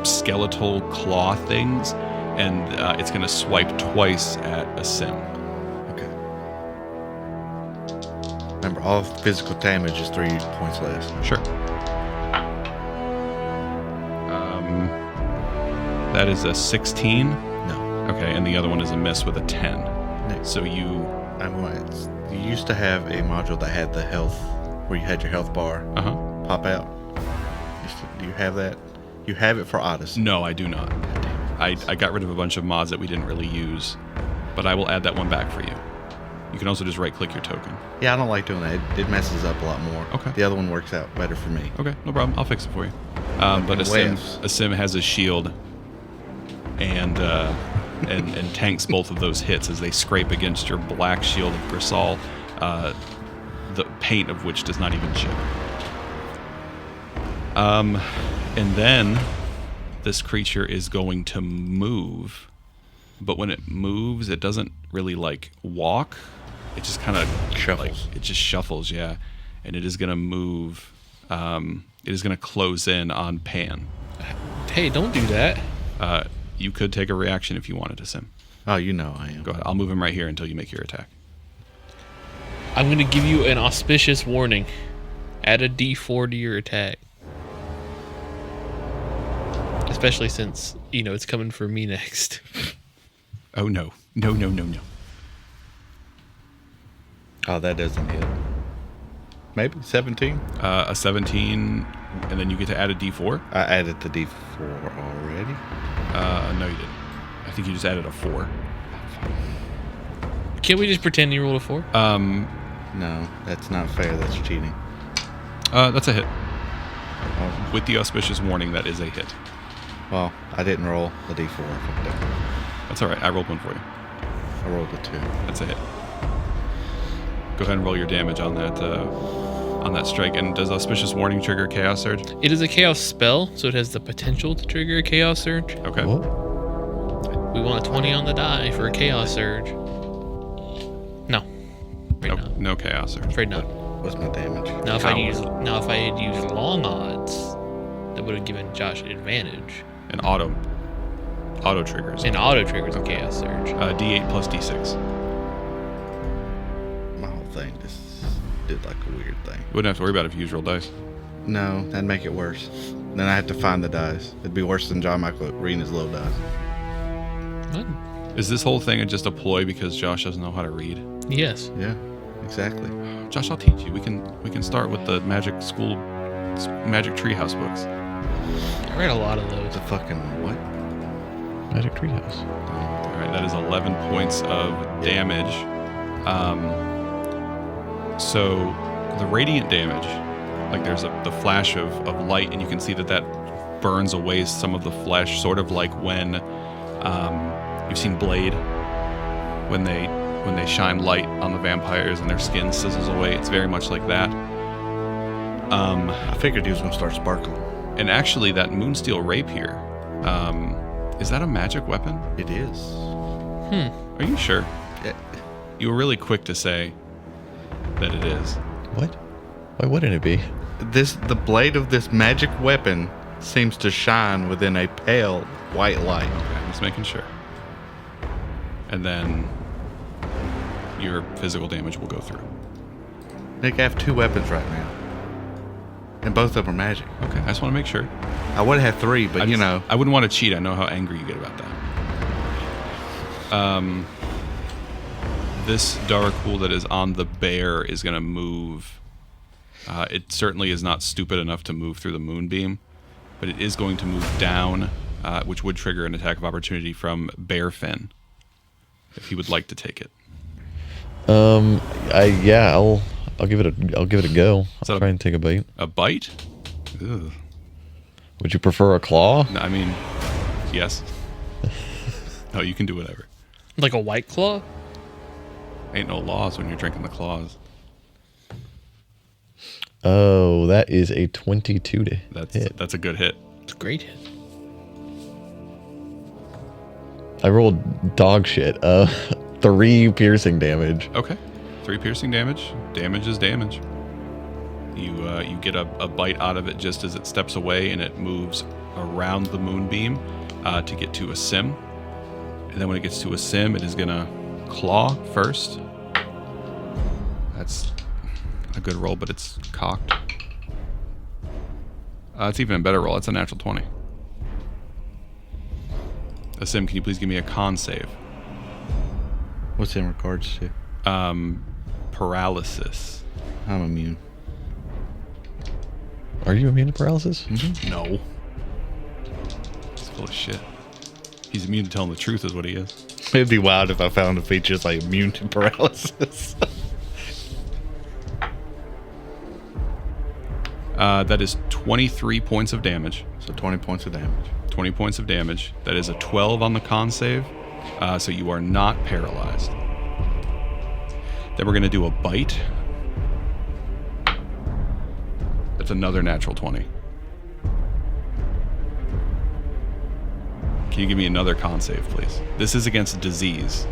skeletal claw things, and it's going to swipe twice at a sim. Okay. Remember, all physical damage is 3 points less. Sure. That is a 16. No. Okay, and the other one is a miss with a 10. Nick. So you... You used to have a module that had the health, where you had your health bar pop out. Do you have that? You have it for Odyssey. No, I do not. I got rid of a bunch of mods that we didn't really use, but I will add that one back for you. You can also just right-click your token. Yeah, I don't like doing that. It messes up a lot more. Okay. The other one works out better for me. Okay, no problem. I'll fix it for you. But a sim has a shield and tanks both of those hits as they scrape against your black shield of Grisal, the paint of which does not even chip. And then this creature is going to move, but when it moves, it doesn't really like walk. It just kind of shuffles. It just shuffles, yeah. And it is going to move. It is going to close in on Pan. Hey, don't do that. You could take a reaction if you wanted to, Sim. Oh, you know I am. Go ahead. I'll move him right here until you make your attack. I'm going to give you an auspicious warning. Add a D4 to your attack. Especially since, it's coming for me next. Oh, no. No. Oh, that doesn't hit. Maybe 17? A 17, and then you get to add a D4? I added the D4 already. No, you didn't. I think you just added a 4. Can't we just pretend you rolled a 4? No, that's not fair. That's cheating. That's a hit. Oh, With the auspicious warning, that is a hit. well, I didn't roll the D4. Fucked up. That's all right. I rolled one for you. I rolled a 2. That's a hit. Go ahead and roll your damage on that strike. And does auspicious warning trigger Chaos Surge? It is a chaos spell, so it has the potential to trigger a chaos surge. Okay. What? We want a 20 on the die for a chaos surge. No. Afraid not. No Chaos Surge. Afraid not. What's my damage? Now if I had used long odds, that would have given Josh an advantage. And auto triggers. And auto triggers a chaos surge. D8 plus D6. My whole thing just did like a weird thing. You wouldn't have to worry about it if you use real dice. No, that'd make it worse. Then I have to find the dice. It'd be worse than John Michael reading his low dice. What? Is this whole thing just a ploy because Josh doesn't know how to read? Yes. Yeah, exactly. Josh, I'll teach you. We can start with the magic treehouse books. I read a lot of those. The fucking what? Magic Treehouse. All right, that is 11 points of damage. So the radiant damage, like there's the flash of light, and you can see that burns away some of the flesh, sort of like when you've seen Blade, when they shine light on the vampires and their skin sizzles away. It's very much like that. I figured he was gonna start sparkling. And actually, that Moonsteel Rapier, is that a magic weapon? It is. Are you sure? Yeah. You were really quick to say that it is. What? Why wouldn't it be? The blade of this magic weapon seems to shine within a pale white light. Okay, I'm just making sure. And then your physical damage will go through. Nick, I have 2 weapons right now. And both of them are magic. Okay, I just want to make sure. I would have 3, but I wouldn't want to cheat. I know how angry you get about that. This Darakul that is on the bear is going to move. It certainly is not stupid enough to move through the moonbeam, but it is going to move down, which would trigger an attack of opportunity from Bearfin, if he would like to take it. I'll give it a go. I'll try and take a bite. A bite? Ugh. Would you prefer a claw? No, I mean, yes. No, you can do whatever. Like a white claw? Ain't no laws when you're drinking the claws. Oh, that is a 22 to hit. That's a good hit. It's a great hit. I rolled dog shit. 3 piercing damage. Okay. 3 piercing damage. Damage is damage. You get a bite out of it just as it steps away, and it moves around the moonbeam to get to a sim. And then when it gets to a sim, it is going to claw first. That's a good roll, but it's cocked. It's even a better roll. It's a natural 20. A sim, can you please give me a con save? What's in regards to? Paralysis. I'm immune. Are you immune to paralysis? No. It's full of shit. He's immune to telling the truth is what he is. It'd be wild if I found a feature that's like immune to paralysis. That is 23 points of damage. So 20 points of damage. 20 points of damage. That is a 12 on the con save. So you are not paralyzed. Then we're going to do a bite. That's another natural 20. Can you give me another con save, please? This is against disease.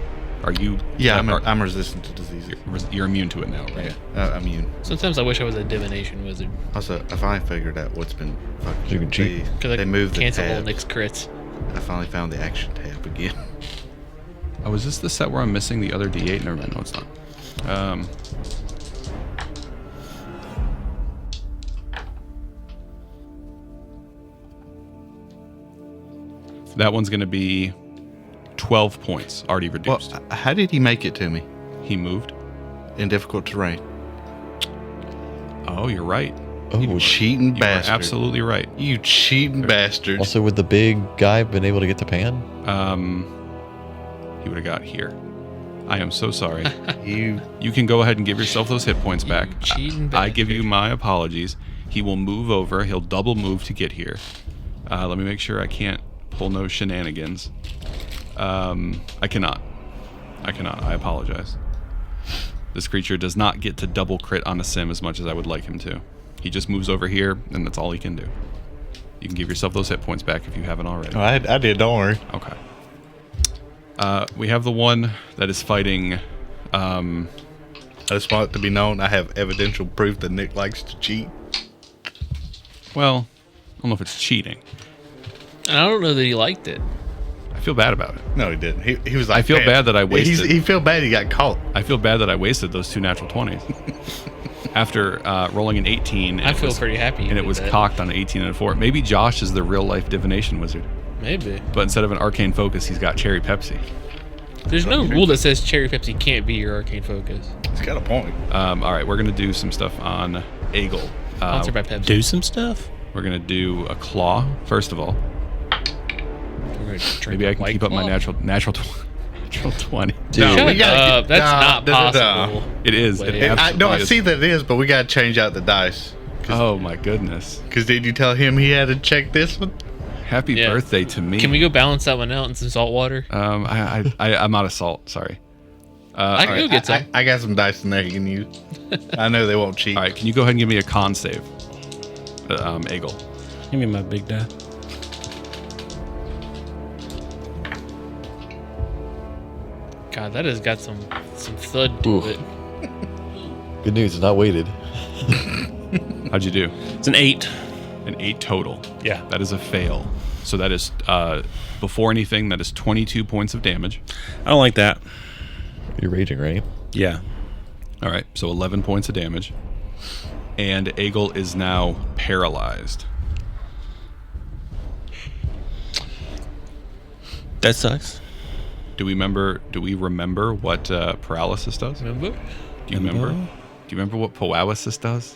Are you... Yeah, I'm resistant to diseases. You're immune to it now, right? Yeah, I'm immune. Sometimes I wish I was a divination wizard. Also, I finally figured out what's been fucking... You can cheat. Because They I moved the cancel all tabs. Nick's crits. I finally found the action tab again. Oh, is this the set where I'm missing the other D8? Never mind. No, it's not. That one's going to be 12 points, already Well, reduced. how did he make it to me He moved. in difficult terrain? Oh, you're right. You Oh, cheating You are bastard. absolutely right. You cheating bastard. also would the big guy been able to get to Pan? He would have got here. I am so sorry. You You can go ahead and give yourself those hit points back. cheating I give you bastard. my apologies. He will move over. He'll double move to get here. Let me make sure I can't pull no shenanigans. I cannot. I apologize. This creature does not get to double crit on a sim as much as I would like him to. He just moves over here, and that's all he can do. You can give yourself those hit points back if you haven't already. I did, don't worry. Okay. We have the one that is fighting. I just want it to be known I have evidential proof that Nick likes to cheat. Well, I don't know if it's cheating. And I don't know that he liked it. I feel bad about it. No, he didn't. He was like, I feel "Man." bad that I wasted- He feel bad he got caught. I feel bad that I wasted those 2 natural 20s. After rolling an 18. and I it feel was- pretty happy. And it was cocked on an 18 and a 4. Maybe Josh is the real life divination wizard. Maybe. But instead of an arcane focus, he's got cherry Pepsi. There's no rule that says cherry Pepsi can't be your arcane focus. He's got a point. All right, we're going to do some stuff on Eagle. Sponsored by Pepsi. Do some stuff. We're going to do a claw, first of all. We're gonna drink Maybe I a can White keep up my Claw. natural 20. Dude, No, Shut we gotta up. get- That's no, not no, no, no. possible. It is. Wait. It I absolutely see is. that it is, but we got to change out the dice. Oh, my goodness. Because did you tell him he had to check this one? Happy Yeah. birthday to me. Can we go balance that one out in some salt water? I'm out of salt. Sorry. I can go get some. I got some dice in there you can use. I know they won't cheat. All right, can you go ahead and give me a con save? Eagle. Give me my big die. God, that has got some thud to Oof. it. good news, it's not weighted. How'd you do? It's an 8. An 8 total. Yeah. That is a fail. So that is, before anything, that is 22 points of damage. I don't like that. You're raging, right? Yeah. All right, so 11 points of damage. And Eagle is now paralyzed. That sucks. Do we remember what paralysis does? Remember? Do you remember? Do you remember what paralysis does?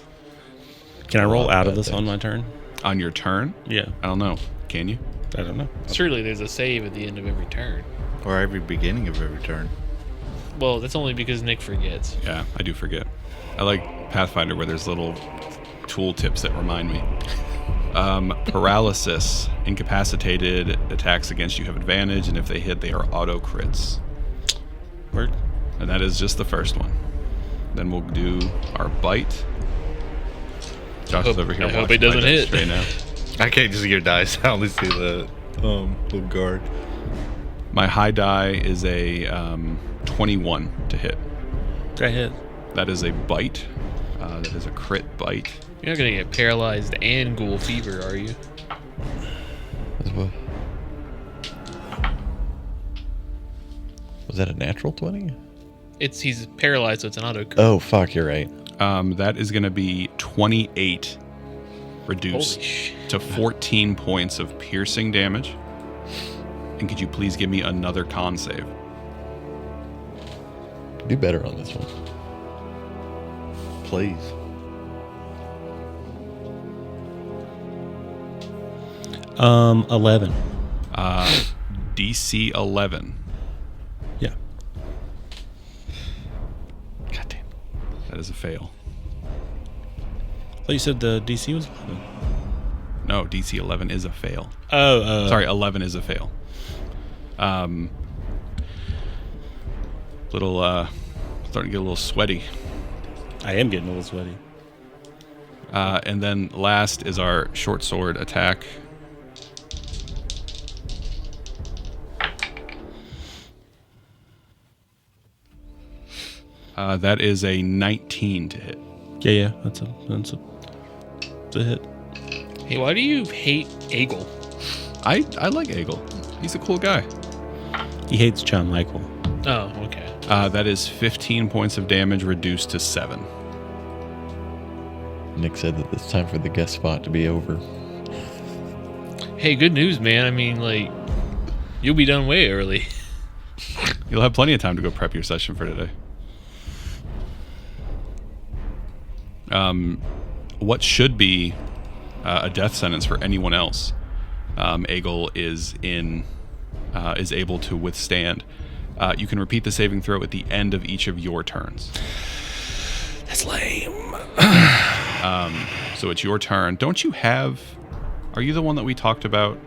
Can I roll out of that this on my turn? On your turn? Yeah. I don't know. Can you? I don't know. Surely there's a save at the end of every turn. Or every beginning of every turn. Well, that's only because Nick forgets. Yeah, I do forget. I like Pathfinder where there's little tool tips that remind me. Paralysis, incapacitated attacks against you have advantage, and if they hit, they are auto crits. Word. And that is just the first one. Then we'll do our bite. Josh is over here I hope watching it doesn't my dice hit. straight now. I can't just see your dice. I only see the little guard. My high die is a 21 to hit. That hit. That is a bite. That is a crit bite. You're not gonna get paralyzed and ghoul fever, are you? Was that a natural 20? He's paralyzed, so it's an auto. Oh, fuck, you're right. That is going to be 28 reduced Holy shit. to 14 points of piercing damage. And could you please give me another con save? Do better on this one. Please. Um, 11. DC 11. Yeah. Goddamn. That is a fail. I thought you said the DC was 11. No, DC 11 is a fail. Oh, Sorry, 11 is a fail. Starting to get a little sweaty. I am getting a little sweaty. And then last is our short sword attack. That is a 19 to hit. Yeah, that's a hit. Hey, why do you hate Eagle? I like Egel. He's a cool guy. He hates John Michael. Oh, okay. That is 15 points of damage reduced to 7. Nick said that it's time for the guest spot to be over. Hey, good news, man. I mean, like, you'll be done way early. You'll have plenty of time to go prep your session for today. What should be a death sentence for anyone else, Egel is able to withstand. You can repeat the saving throw at the end of each of your turns. That's lame. So it's your turn. Don't you have... Are you the one that we talked about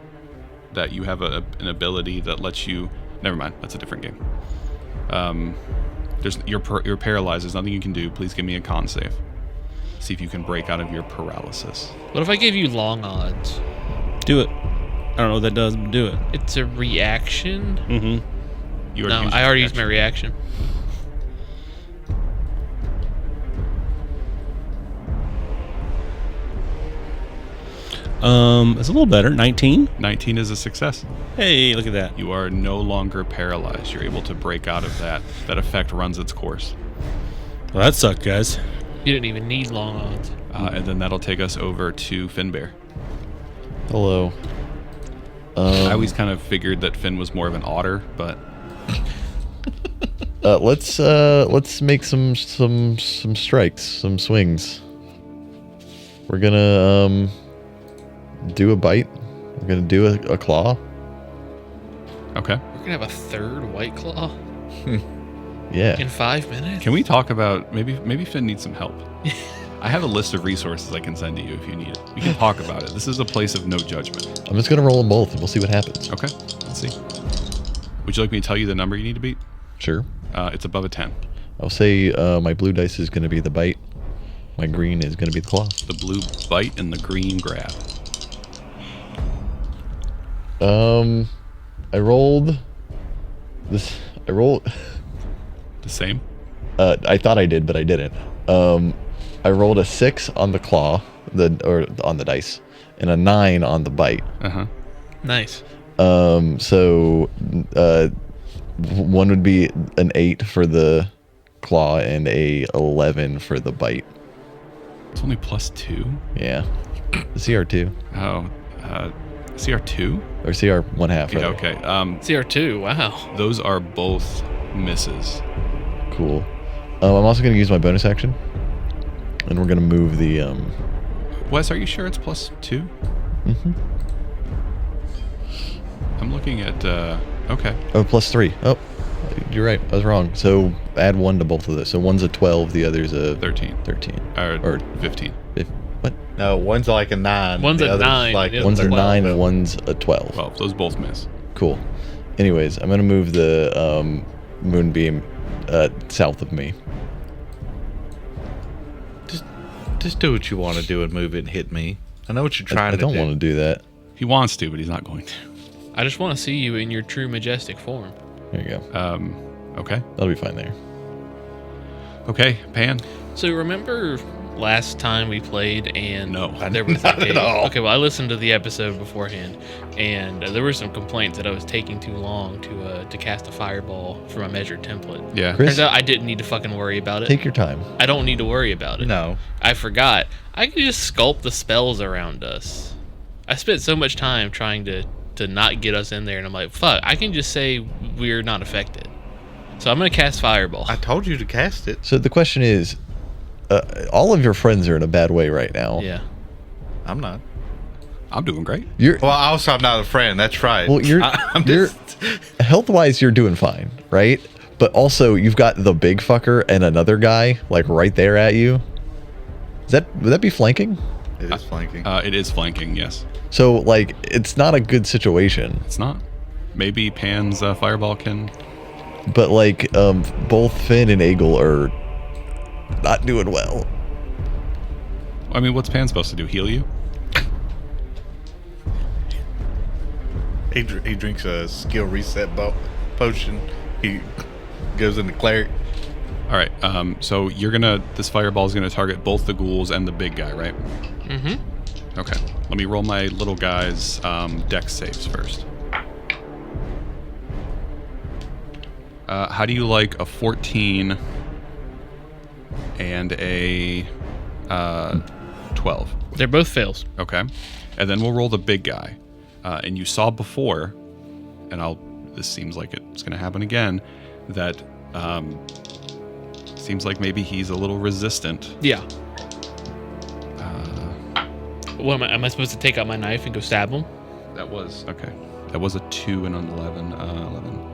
that you have an ability that lets you... Never mind. That's a different game. You're paralyzed. There's nothing you can do. Please give me a con save. See if you can break out of your paralysis. What if I give you long odds? Do it. I don't know what that does, but do it. It's a reaction? Mm-hmm. You I already used my reaction. It's a little better. 19. 19 is a success. Hey, look at that. You are no longer paralyzed. You're able to break out of that. That effect runs its course. Well, that sucked, guys. You didn't even need long odds. And then that'll take us over to Finbear. Hello. I always kind of figured that Finn was more of an otter, but Let's make some strikes, some swings. We're gonna do a bite. We're gonna do a claw. okay. We're gonna have a third White Claw Yeah. in 5 minutes? Can we talk about maybe Finn needs some help? I have a list of resources I can send to you if you need it. We can talk about it. This is a place of no judgment. I'm just gonna roll them both, and we'll see what happens. Okay, let's see. Would you like me to tell you the number you need to beat? Sure. It's above a 10. I'll say my blue dice is gonna be the bite. My green is gonna be the claw. The blue bite and the green grab. I rolled this. I rolled. The same? I thought I did, but I didn't. I rolled a 6 on the claw, on the dice, and a 9 on the bite. Uh-huh. Nice. So one would be an 8 for the claw and a 11 for the bite. It's only +2? Yeah. The CR2 Oh, CR2? or CR 1/2. Yeah, rather. okay. CR2, wow. Those are both misses. Cool. I'm also gonna use my bonus action, and we're gonna move the. Wes, are you sure it's +2? Mhm. I'm looking at, okay. Oh, +3. Oh, you're right. I was wrong. So add 1 to both of those. So one's a 12, the other's a 13. 13. Or 15. What? No, one's like a 9. One's the a other's 9, Like the One's a 12. 9 and one's a 12. 12. Those both miss. Cool. Anyways, I'm gonna move the moonbeam south of me. Just do what you want to do and move it and hit me. I know what you're trying I to don't do. want to do that. He wants to, but he's not going to. I just want to see you in your true majestic form. There you go. Okay. That'll be fine there. Okay, Pan. So remember last time we played and No, there was not at all. Okay, well I listened to the episode beforehand and there were some complaints that I was taking too long to cast a fireball for my measured template. Yeah. Chris, Turns out I didn't need to fucking worry about it. take your time. I don't need to worry about it. No. I forgot. I can just sculpt the spells around us. I spent so much time trying to not get us in there, and I'm like, fuck, I can just say we're not affected. So I'm going to cast Fireball. I told you to cast it. So the question is, all of your friends are in a bad way right now. Yeah. I'm not. I'm doing great. You're Well, also, I'm not a friend. That's right. well. I'm You're just. health wise, you're doing fine, right? But also, you've got the big fucker and another guy like right there at you. Would that be flanking? It is flanking. It is flanking, yes. So like, it's not a good situation. It's not. Maybe Pan's fireball can. But like, both Finn and Eagle are not doing well. I mean, what's Pan supposed to do? Heal you? He drinks a skill reset potion. He goes into cleric. All right. So this fireball is gonna target both the ghouls and the big guy, right? Mm-hmm. Okay. Let me roll my little guy's dex saves first. How do you like a 14 and a 12? They're both fails. Okay. And then we'll roll the big guy. And you saw before, and this seems like it's going to happen again, that seems like maybe he's a little resistant. Yeah. What am I supposed to take out my knife and go stab him? That was a 2 and an 11. 11.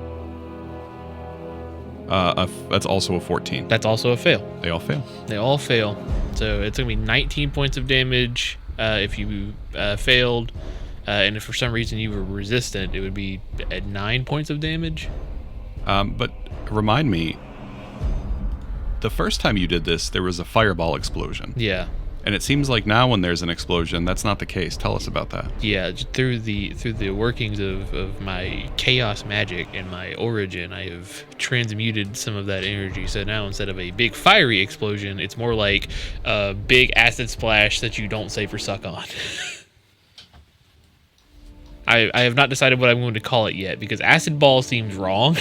That's also a 14. That's also a fail. They all fail. They all fail. So it's going to be 19 points of damage if you failed. And if for some reason you were resistant, it would be at 9 points of damage. But remind me, the first time you did this, there was a fireball explosion. Yeah. And it seems like now when there's an explosion, that's not the case. Tell us about that. Yeah, through the workings of my chaos magic and my origin, I have transmuted some of that energy. So now instead of a big fiery explosion, it's more like a big acid splash that you don't save or suck on. I have not decided what I'm going to call it yet because acid ball seems wrong.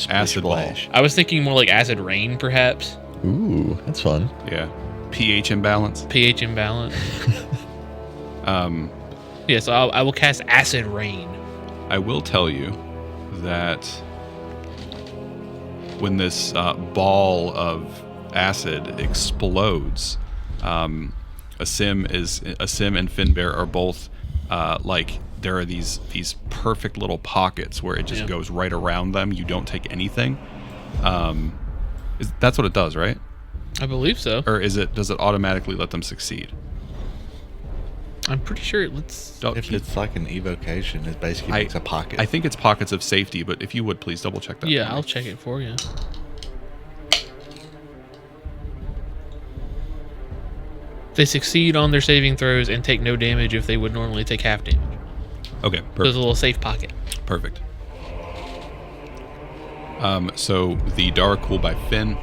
Acid ball. I was thinking more like acid rain, perhaps. Ooh, that's fun. Yeah. pH imbalance. pH imbalance. Yeah, so I will cast acid rain. I will tell you that when this ball of acid explodes, Asim and Finbear are both like there are these perfect little pockets where it just goes right around them. You don't take anything. That's what it does, right? I believe so. Or does it automatically let them succeed? I'm pretty sure it lets. If it's like an evocation, it basically makes a pocket. I think it's pockets of safety, but if you would please double check that. Yeah, I'll check it for you. They succeed on their saving throws and take no damage if they would normally take half damage. Okay, So it's perfect. a little safe pocket. Perfect. So the Darkul by Finn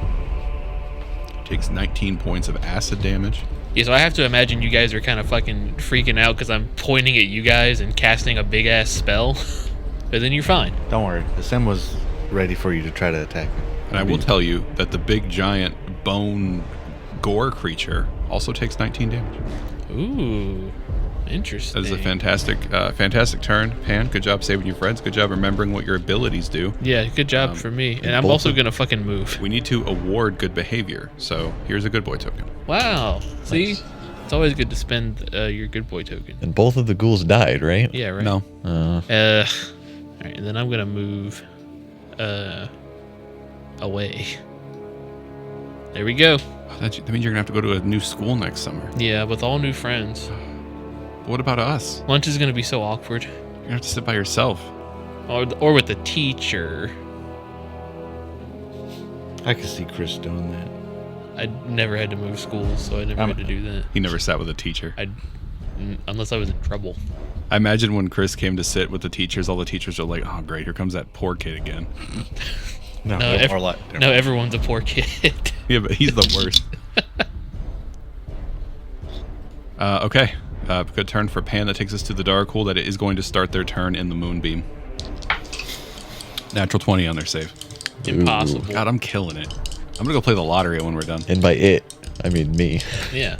takes 19 points of acid damage. Yeah, so I have to imagine you guys are kind of fucking freaking out because I'm pointing at you guys and casting a big ass spell. But then you're fine. Don't worry. The Sim was ready for you to try to attack him. And I will tell you that the big giant bone gore creature also takes 19 damage. Ooh, interesting. That is a fantastic turn. Pan, good job saving your friends. Good job remembering what your abilities do. Yeah, good job for me. And I'm both also of- going to fucking move. We need to award good behavior. So here's a good boy token. Wow. See? Nice. It's always good to spend your good boy token. And both of the ghouls died, right? Yeah, right? No. All right, and then I'm going to move away. There we go. That means you're going to have to go to a new school next summer. Yeah, with all new friends. But what about us? Lunch is going to be so awkward. You're going to have to sit by yourself. Or with the teacher. I can see Chris doing that. I never had to move schools, so I never had to do that. He never sat with a teacher. Unless I was in trouble. I imagine when Chris came to sit with the teachers, all the teachers are like, "Oh, great, here comes that poor kid again." No, No, no, everyone's a poor kid. Yeah, but he's the worst. Okay. Good turn for Pan. That takes us to the Darkhool. That is going to start their turn in the Moonbeam. Natural 20 on their save. Impossible. God, I'm killing it. I'm going to go play the lottery when we're done. And by it, I mean me. Yeah.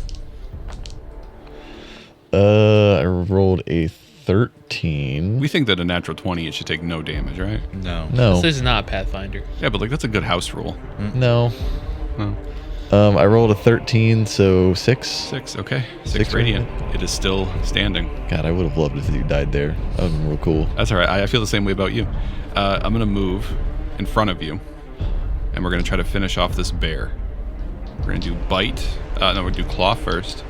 I rolled a 13. We think that a natural 20, it should take no damage, right? No. No. This is not Pathfinder. Yeah, but like that's a good house rule. No. Oh. I rolled a 13, so 6. 6, okay. 6 Six radiant. It is still standing. God, I would have loved if you died there. That would have been real cool. That's all right. I feel the same way about you. I'm going to move in front of you, and we're going to try to finish off this bear. We're going to do bite. No, we're going to do claw first.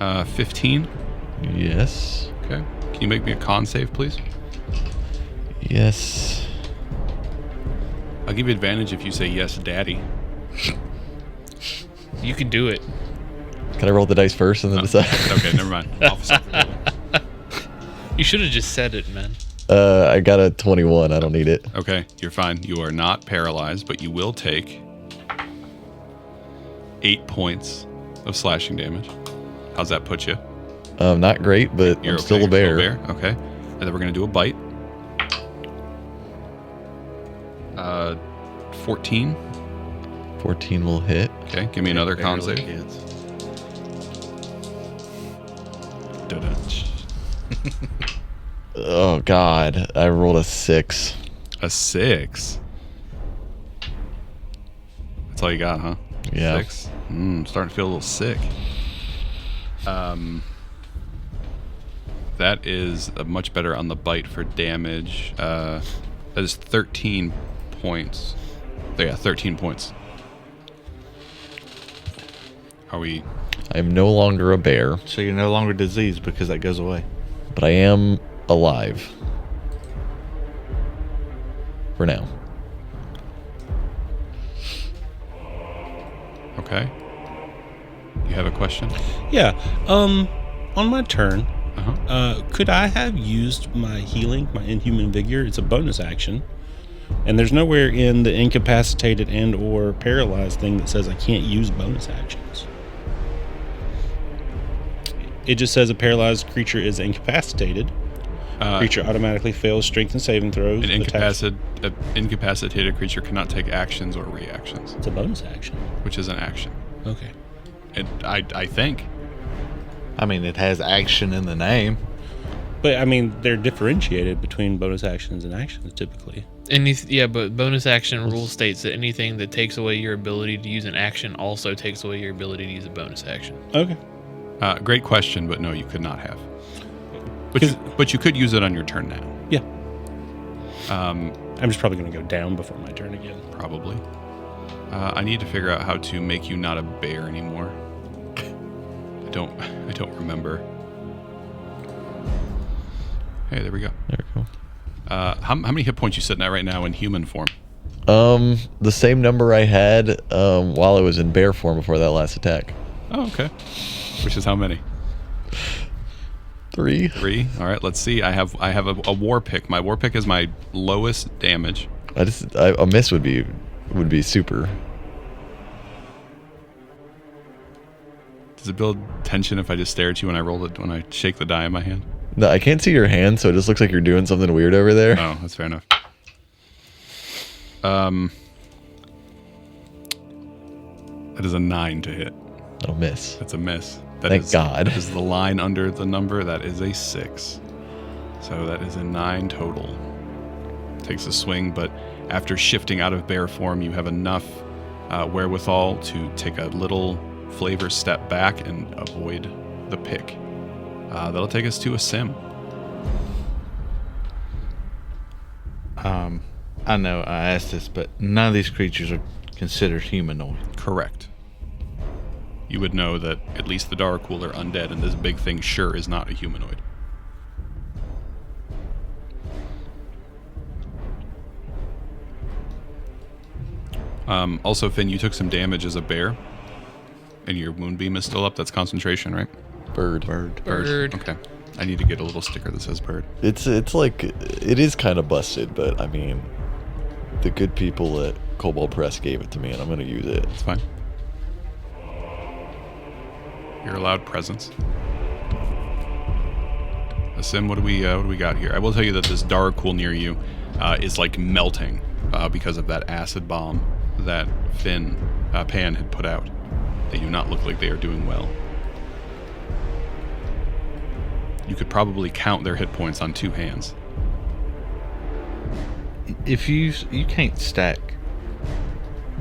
15. Yes. Okay. Can you make me a con save, please? Yes. I'll give you advantage if you say yes, daddy. You can do it. Can I roll the dice first and then decide? Okay, never mind. Officer. You should have just said it, man. I got a 21. I don't need it. Okay, you're fine. You are not paralyzed, but you will take 8 points of slashing damage. How's that put you? Not great, but You're I'm still okay, a bear. Okay. And then we're going to do a bite. 14. 14 will hit. Okay, give me another con Barely save. hits. Da-dutch. Oh, God. I rolled a 6. A 6. That's all you got, huh? Yeah. 6. Starting to feel a little sick. That is much better on the bite for damage. That is 13 points. So yeah, 13 points. Are we... I'm no longer a bear, So you're no longer diseased because that goes away. but I am alive. For now. Okay. You have a question? Yeah. On my turn, Uh-huh. could I have used my healing, my inhuman vigor? It's a bonus action. And there's nowhere in the incapacitated and or paralyzed thing that says I can't use bonus actions. It just says a paralyzed creature is incapacitated. Creature automatically fails strength and saving throws. An attacks- incapacitated creature cannot take actions or reactions, It's a bonus action. which is an action. Okay. And I think. I mean, it has action in the name. But I mean, they're differentiated between bonus actions and actions typically. But bonus action rule states that anything that takes away your ability to use an action also takes away your ability to use a bonus action. Okay. Great question, but no, you could not have. But you could use it on your turn now. Yeah. I'm just probably going to go down before my turn again. Probably. I need to figure out how to make you not a bear anymore. I don't remember. Hey, there we go. There we go. How many hit points you sitting at right now in human form? The same number I had while I was in bear form before that last attack. Oh, okay. Which is how many? 3. 3. All right. Let's see. I have a war pick. My war pick is my lowest damage. A miss would be super. Does it build tension if I just stare at you when I shake the die in my hand? No, I can't see your hand, so it just looks like you're doing something weird over there. Oh, that's fair enough. That is a 9 to hit. Oh, miss. That's a miss. Thank God. That is the line under the number. That is a 6. So that is a 9 total. Takes a swing, but after shifting out of bear form, you have enough wherewithal to take a little flavor step back and avoid the pick. That'll take us to a sim. I know I asked this, but none of these creatures are considered humanoid. Correct. You would know that at least the Darkhool are undead, and this big thing sure is not a humanoid. Also, Finn, you took some damage as a bear, and your moonbeam is still up. That's concentration, right? Bird. Bird. Okay. I need to get a little sticker that says bird. It's like, it is kind of busted, but I mean, the good people at Cobalt Press gave it to me, and I'm going to use it. It's fine. You're allowed presents. Sim, what do we got here? I will tell you that this Darkul near you is like melting because of that acid bomb that Pan had put out. They do not look like they are doing well. You could probably count their hit points on 2 hands. If you can't stack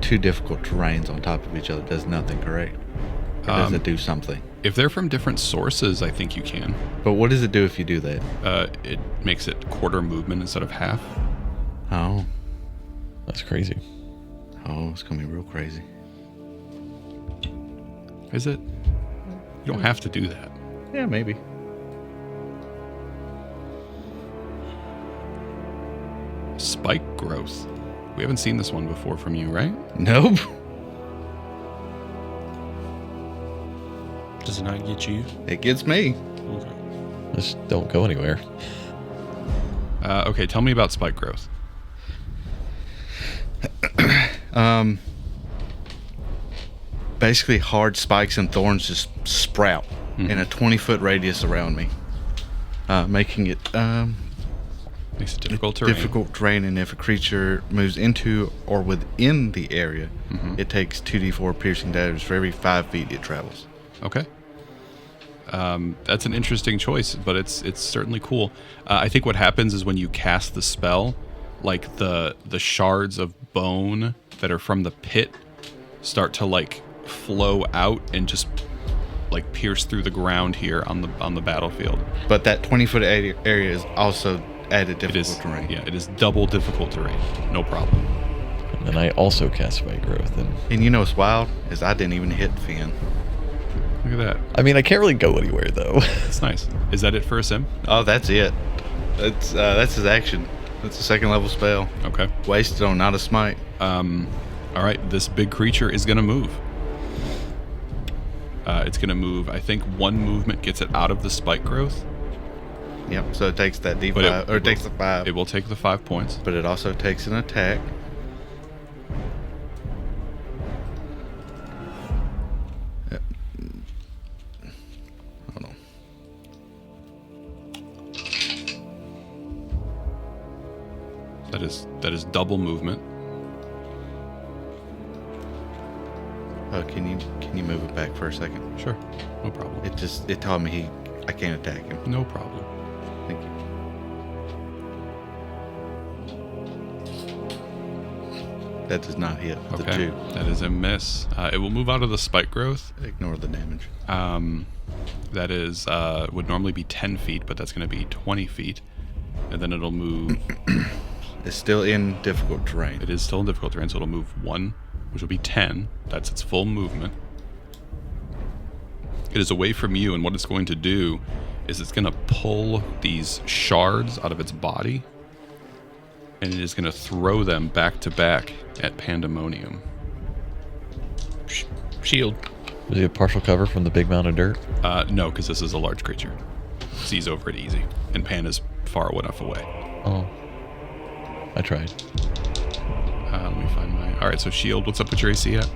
2 difficult terrains on top of each other, it does nothing, correct? Or does it do something? If they're from different sources, I think you can. But what does it do if you do that? It makes it quarter movement instead of half. Oh. That's crazy. Oh, it's going to be real crazy. Is it? You don't have to do that. Yeah, maybe. Spike growth. We haven't seen this one before from you, right? Nope. Does it not get you? It gets me. Okay. Just don't go anywhere. Okay, tell me about spike growth. Basically, hard spikes and thorns just sprout in a 20-foot radius around me, making it Makes it difficult terrain. difficult terrain. And if a creature moves into or within the area, it takes 2d4 piercing damage for every 5 feet it travels. Okay. That's an interesting choice, but it's certainly cool. I think what happens is when you cast the spell, like the shards of bone that are from the pit start to like flow out and just like pierce through the ground here on the battlefield. But that 20-foot area is also added It is difficult terrain. Yeah, it is double difficult terrain. No problem. And then I also cast Spike Growth. And you know what's wild is I didn't even hit Finn. Look at that. I mean, I can't really go anywhere, though. That's nice. Is that it for a sim? Oh, that's it. That's his action. That's a 2nd level spell. Okay. Wasted on not a smite. All right. This big creature is gonna move. It's gonna move. I think 1 movement gets it out of the spike growth. Yep. So it takes that D5, But or it takes the 5. It will take the 5 points. But it also takes an attack. Hold on. That is double movement. Can you move it back for a second? Sure. No problem. It told me I can't attack him. No problem. Thank you. That does not hit. The Okay. 2. That is a miss. It will move out of the spike growth. Ignore the damage. That is would normally be 10 feet, but that's going to be 20 feet. And then it'll move. It's still in difficult terrain. It is still in difficult terrain, so it'll move 1, which will be 10. That's its full movement. It is away from you, and what it's going to do is it's going to pull these shards out of its body, and it is going to throw them back to back at Pandemonium. Shield. Does he have partial cover from the big mound of dirt? No, because this is a large creature. Sees over it easy, and Pan is far enough away. Oh. I tried. Let me find my... All right, so shield, what's up with your AC at?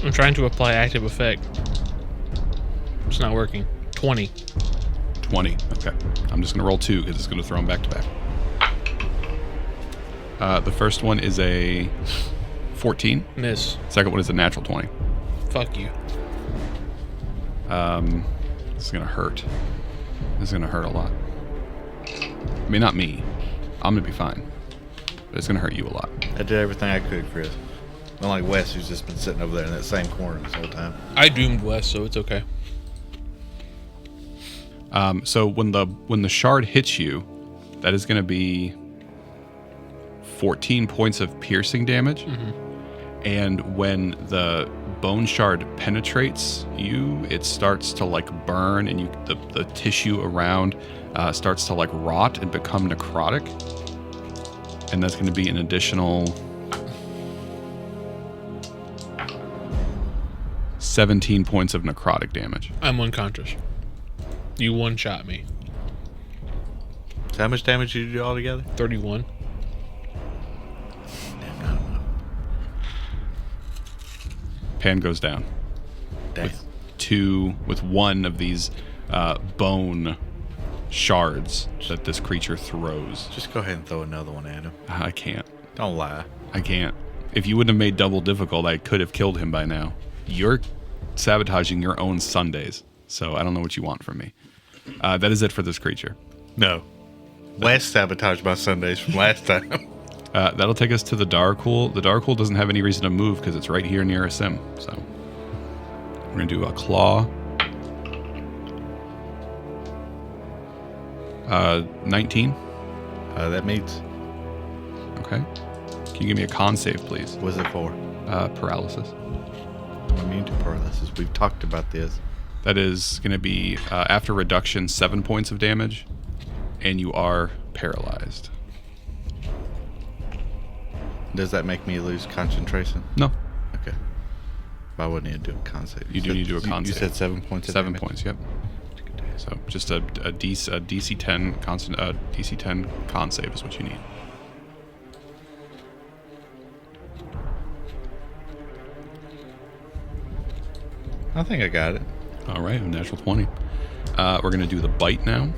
I'm trying to apply active effect. It's not working. 20. 20. Okay. I'm just going to roll 2 because it's going to throw them back to back. The first one is a 14. Miss. Second one is a natural 20. Fuck you. This is going to hurt. This is going to hurt a lot. I mean, not me. I'm going to be fine. But it's going to hurt you a lot. I did everything I could, Chris. Unlike Wes, who's just been sitting over there in that same corner this whole time. I doomed Wes, so it's okay. So when the shard hits you, that is going to be 14 points of piercing damage. And when the bone shard penetrates you, it starts to like burn, and the tissue around starts to like rot and become necrotic. And that's going to be an additional 17 points of necrotic damage. I'm unconscious. You one-shot me. So how much damage did you do altogether? 31. Pan goes down. Damn. With one of these bone shards that this creature throws. Just go ahead and throw another one at him. I can't. Don't lie. I can't. If you wouldn't have made double difficult, I could have killed him by now. You're sabotaging your own Sundays, so I don't know what you want from me. That is it for this creature. No. Wes sabotaged my Sundays from last time. That'll take us to the Darkhool. The Darkhool doesn't have any reason to move because it's right here near a sim. So we're going to do a claw. 19. That meets. Okay. Can you give me a con save, please? What's it for? Paralysis. I'm immune to paralysis. We've talked about this. That is going to be, after reduction, 7 points of damage, and you are paralyzed. Does that make me lose concentration? No. Okay. Why wouldn't you do a con save? You do need to do a con You save. said 7 points of 7 damage? points, yep. So just a DC 10 DC 10 con save is what you need. I think I got it. All right, a natural 20. We're going to do the bite now.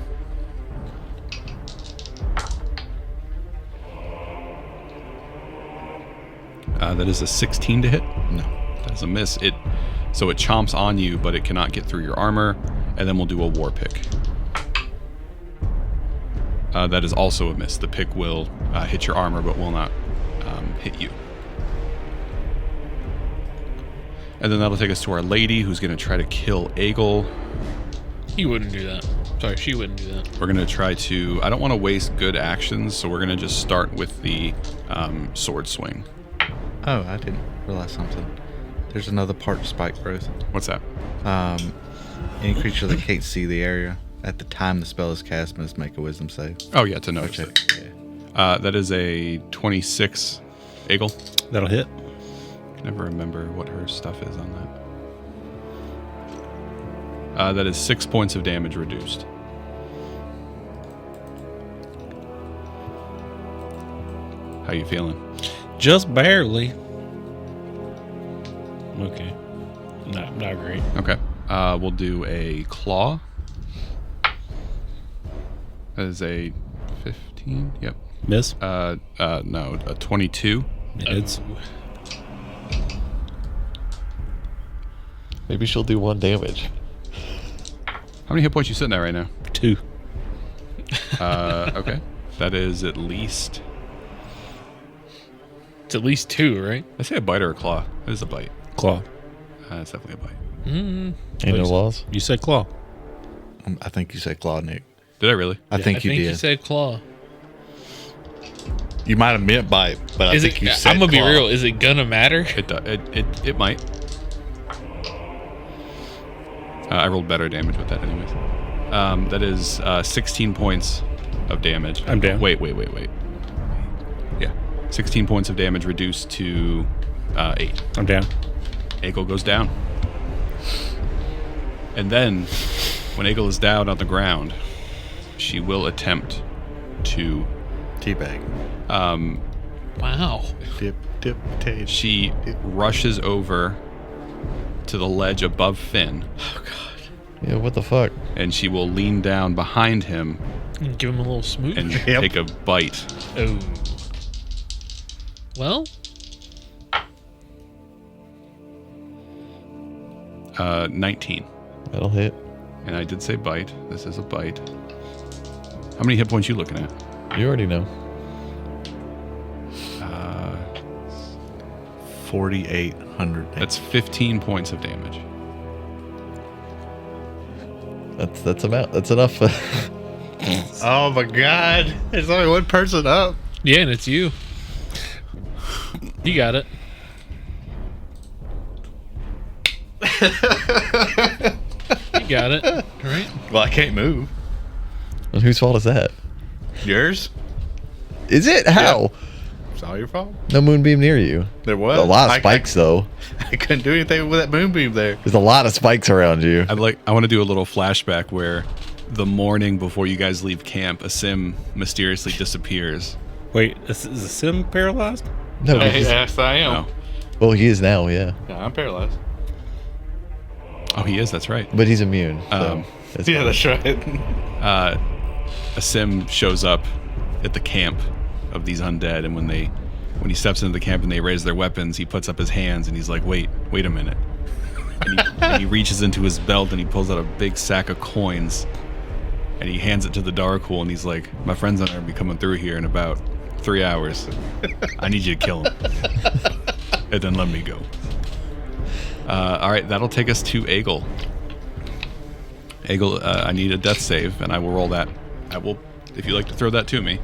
That is a 16 to hit. No. That's a miss. So it chomps on you, but it cannot get through your armor. And then we'll do a war pick. That is also a miss. The pick will hit your armor, but will not hit you. And then that'll take us to our lady, who's going to try to kill Aegel. He wouldn't do that. Sorry, she wouldn't do that. We're going to try to... I don't want to waste good actions, so we're going to just start with the sword swing. Oh, I didn't realize something. There's another part spike growth. What's that? Any creature that can't see the area at the time the spell is cast must make a wisdom save. Oh, yeah, to notice Okay. it. Yeah. That is a 26 Aegel. That'll hit. Never remember what her stuff is on that. That is 6 points of damage reduced. How you feeling? Just barely. Okay. Not great. Okay. We'll do a claw. That is a 15. Yep. Miss? No, a 22. It's Maybe she'll do 1 damage. How many hit points you sitting at right now? 2. Okay. That is at least... It's at least 2, right? I say a bite or a claw. It is a bite. Claw. It's definitely a bite. Mm-hmm. Ain't no laws. You said claw. I think you said claw, Nick. Did I really? I think you did. you said claw. You might have meant bite, but I think you said I'm gonna claw. be real. Is it gonna matter? It might. I rolled better damage with that anyways. That is 16 points of damage. I'm down. Wait. Yeah. 16 points of damage reduced to 8. I'm down. Aegel goes down. And then, when Aegel is down on the ground, she will attempt to... Teabag. Wow. Dip, taste. She rushes over to the ledge above Finn, Yeah, what the fuck? and she will lean down behind him Give him a little smooch. and Yep. take a bite. Oh. Well, 19. That'll hit. And I did say bite. This is a bite. How many hit points you looking at? You already know. 4,800. That's 15 points of damage. That's enough. Oh my god. There's only one person up. yeah, and it's you. You got it. You got it. Right? Well, I can't move. And whose fault is that? Yours? Is it? How? It's all your fault. No moonbeam near you. There was. A lot of spikes, though. I couldn't do anything with that moonbeam there. There's a lot of spikes around you. I want to do a little flashback where the morning before you guys leave camp, a sim mysteriously disappears. Wait, is the sim paralyzed? No, Yes, I am. No. well, he is now, yeah. Yeah, I'm paralyzed. Oh, he is. That's right. But he's immune. So that's Yeah, fine. that's right. A sim shows up at the camp of these undead, and when he steps into the camp and they raise their weapons, he puts up his hands and he's like, wait a minute. And he reaches into his belt and he pulls out a big sack of coins and he hands it to the Darkhool, and he's like, my friends are going to be coming through here in about 3 hours. I need you to kill him. And then let me go. All right, that'll take us to Egel. Egel, I need a death save, and I will roll that. I will, if you'd like to throw that to me.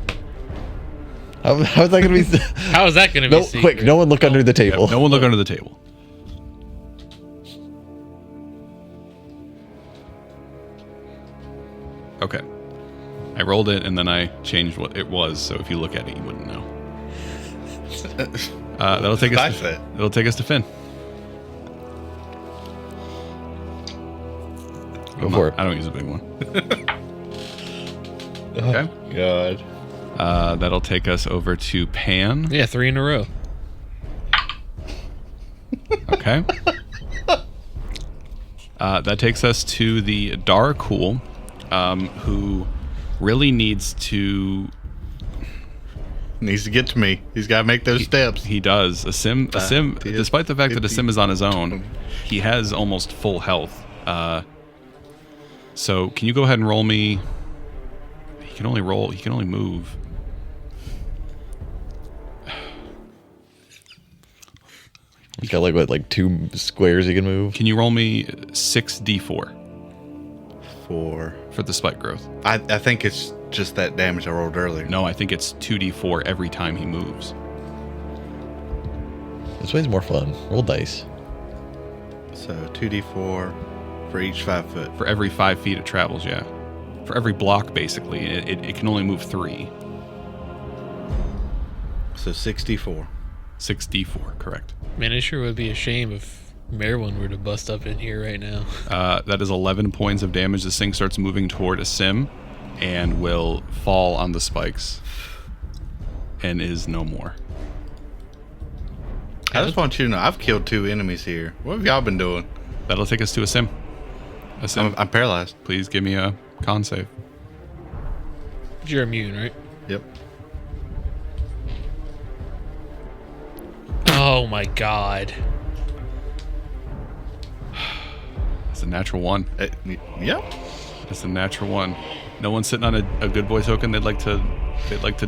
How is that going to be? How is that going to be No, secret? quick! No one look under the table. Yeah, no one look under the table. Okay. I rolled it, and then I changed what it was, so if you look at it, you wouldn't know. That'll take us. It'll take us to Finn. Go for it. I don't use a big one. Okay. God. That'll take us over to Pan. Yeah, 3 in a row. Okay. That takes us to the Darkhool, who really needs to get to me. He's got to make those steps. He does. A sim, despite the fact that a sim is on his own, he has almost full health. So can you go ahead and roll me? He can only move. He's got like 2 squares he can move. Can you roll me 6d4 For the spike growth? I think it's just that damage I rolled earlier. No, I think it's 2d4 every time he moves. This way's more fun. Roll dice. So 2d4 for each 5 foot. For every 5 feet it travels, yeah. For every block, basically. It can only move 3. So 64. 6d4, correct. Man, it sure would be a shame if Merwin were to bust up in here right now. That is 11 points of damage. This thing starts moving toward a sim and will fall on the spikes and is no more. I just want you to know, I've killed 2 enemies here. What have y'all been doing? That'll take us to a sim. A sim. I'm paralyzed. Please give me a con save. You're immune, right? Yep. Oh my god. It's a natural 1. Yep. It's a natural 1. No one's sitting on a good boy token they'd like to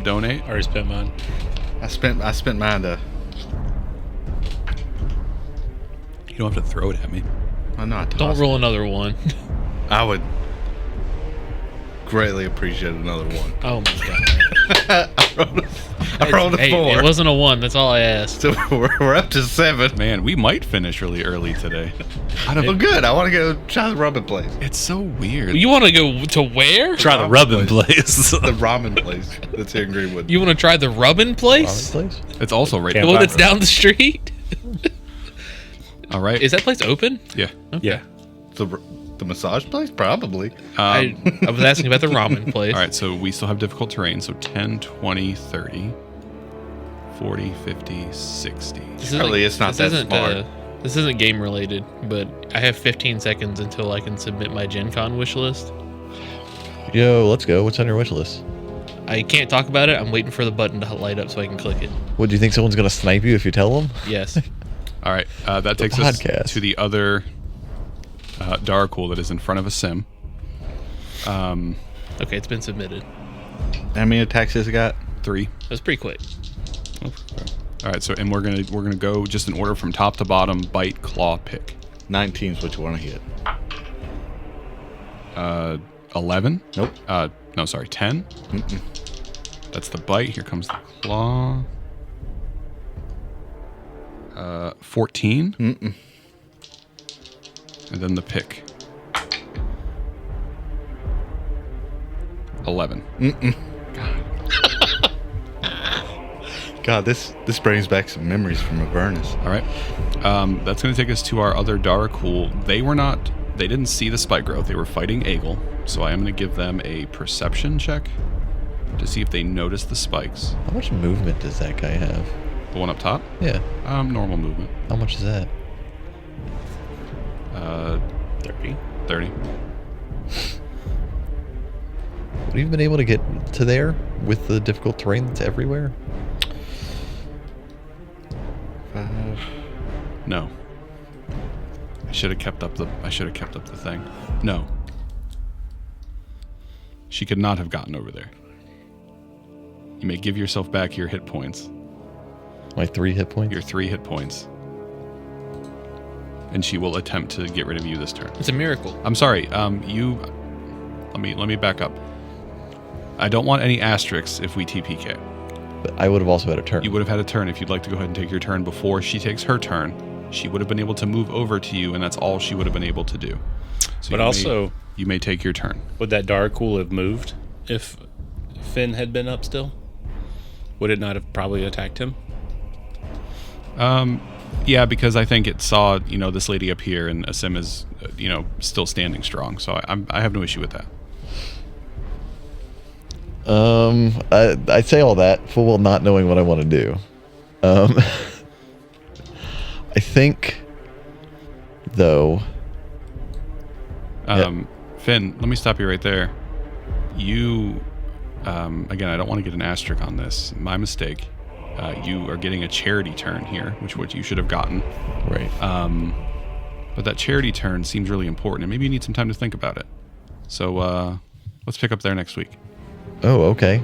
donate. Already spent mine. I spent mine to. You don't have to throw it at me. I know. Don't roll another one. I would greatly appreciate another 1. Oh my god. I rolled a 4. It wasn't a 1. That's all I asked. So we're up to 7. Man, we might finish really early today. Well, good. I want to go try the rubbing place. It's so weird. You want to go to where? Try the rubbing place. The ramen place that's here in Greenwood. You want to try the rubbin' place? Ramen place? It's also right The there. one that's down the street? All right. Is that place open? Yeah. Yeah. The massage place? Probably. I was asking about the ramen place. All right, so we still have difficult terrain. So 10, 20, 30, 40, 50, 60. Surely it's not that smart. This isn't game related, but I have 15 seconds until I can submit my Gen Con wish list. Yo, let's go. What's on your wish list? I can't talk about it. I'm waiting for the button to light up so I can click it. What, do you think someone's going to snipe you if you tell them? Yes. All right, that takes podcast. us to the other Darkhool that is in front of a sim. Okay, it's been submitted. How many attacks has it got? 3. That's pretty quick. All right, so and we're gonna go just in order from top to bottom: bite, claw, pick. 19 is what you want to hit. 11. Nope. No, sorry, 10. Mm-mm. That's the bite. Here comes the claw. 14. Mm-mm. And then the pick. 11. Mm-mm. God, this brings back some memories from Avernus. All right. That's going to take us to our other Darkhool. They didn't see the spike growth. They were fighting Eagle, so I am going to give them a perception check to see if they notice the spikes. How much movement does that guy have? The one up top? Yeah. Normal movement. How much is that? 30. 30. Would you have been able to get to there with the difficult terrain that's everywhere? No. I should have kept up the thing. No. She could not have gotten over there. You may give yourself back your hit points. My 3 hit points? Your 3 hit points. And she will attempt to get rid of you this turn. It's a miracle. I'm sorry. Let me back up. I don't want any asterisks if we TPK. But I would have also had a turn. You would have had a turn if you'd like to go ahead and take your turn before she takes her turn. She would have been able to move over to you, and that's all she would have been able to do. So But also, you may take your turn. would that Darkul have moved if Finn had been up still? Would it not have probably attacked him? Yeah, because I think it saw, this lady up here, and Asim is, still standing strong. So I have no issue with that. I say all that full well not knowing what I want to do. I think, though. Finn, let me stop you right there. You, again, I don't want to get an asterisk on this. My mistake. You are getting a charity turn here, which what you should have gotten. Right. But that charity turn seems really important, and maybe you need some time to think about it. So let's pick up there next week. Oh, okay.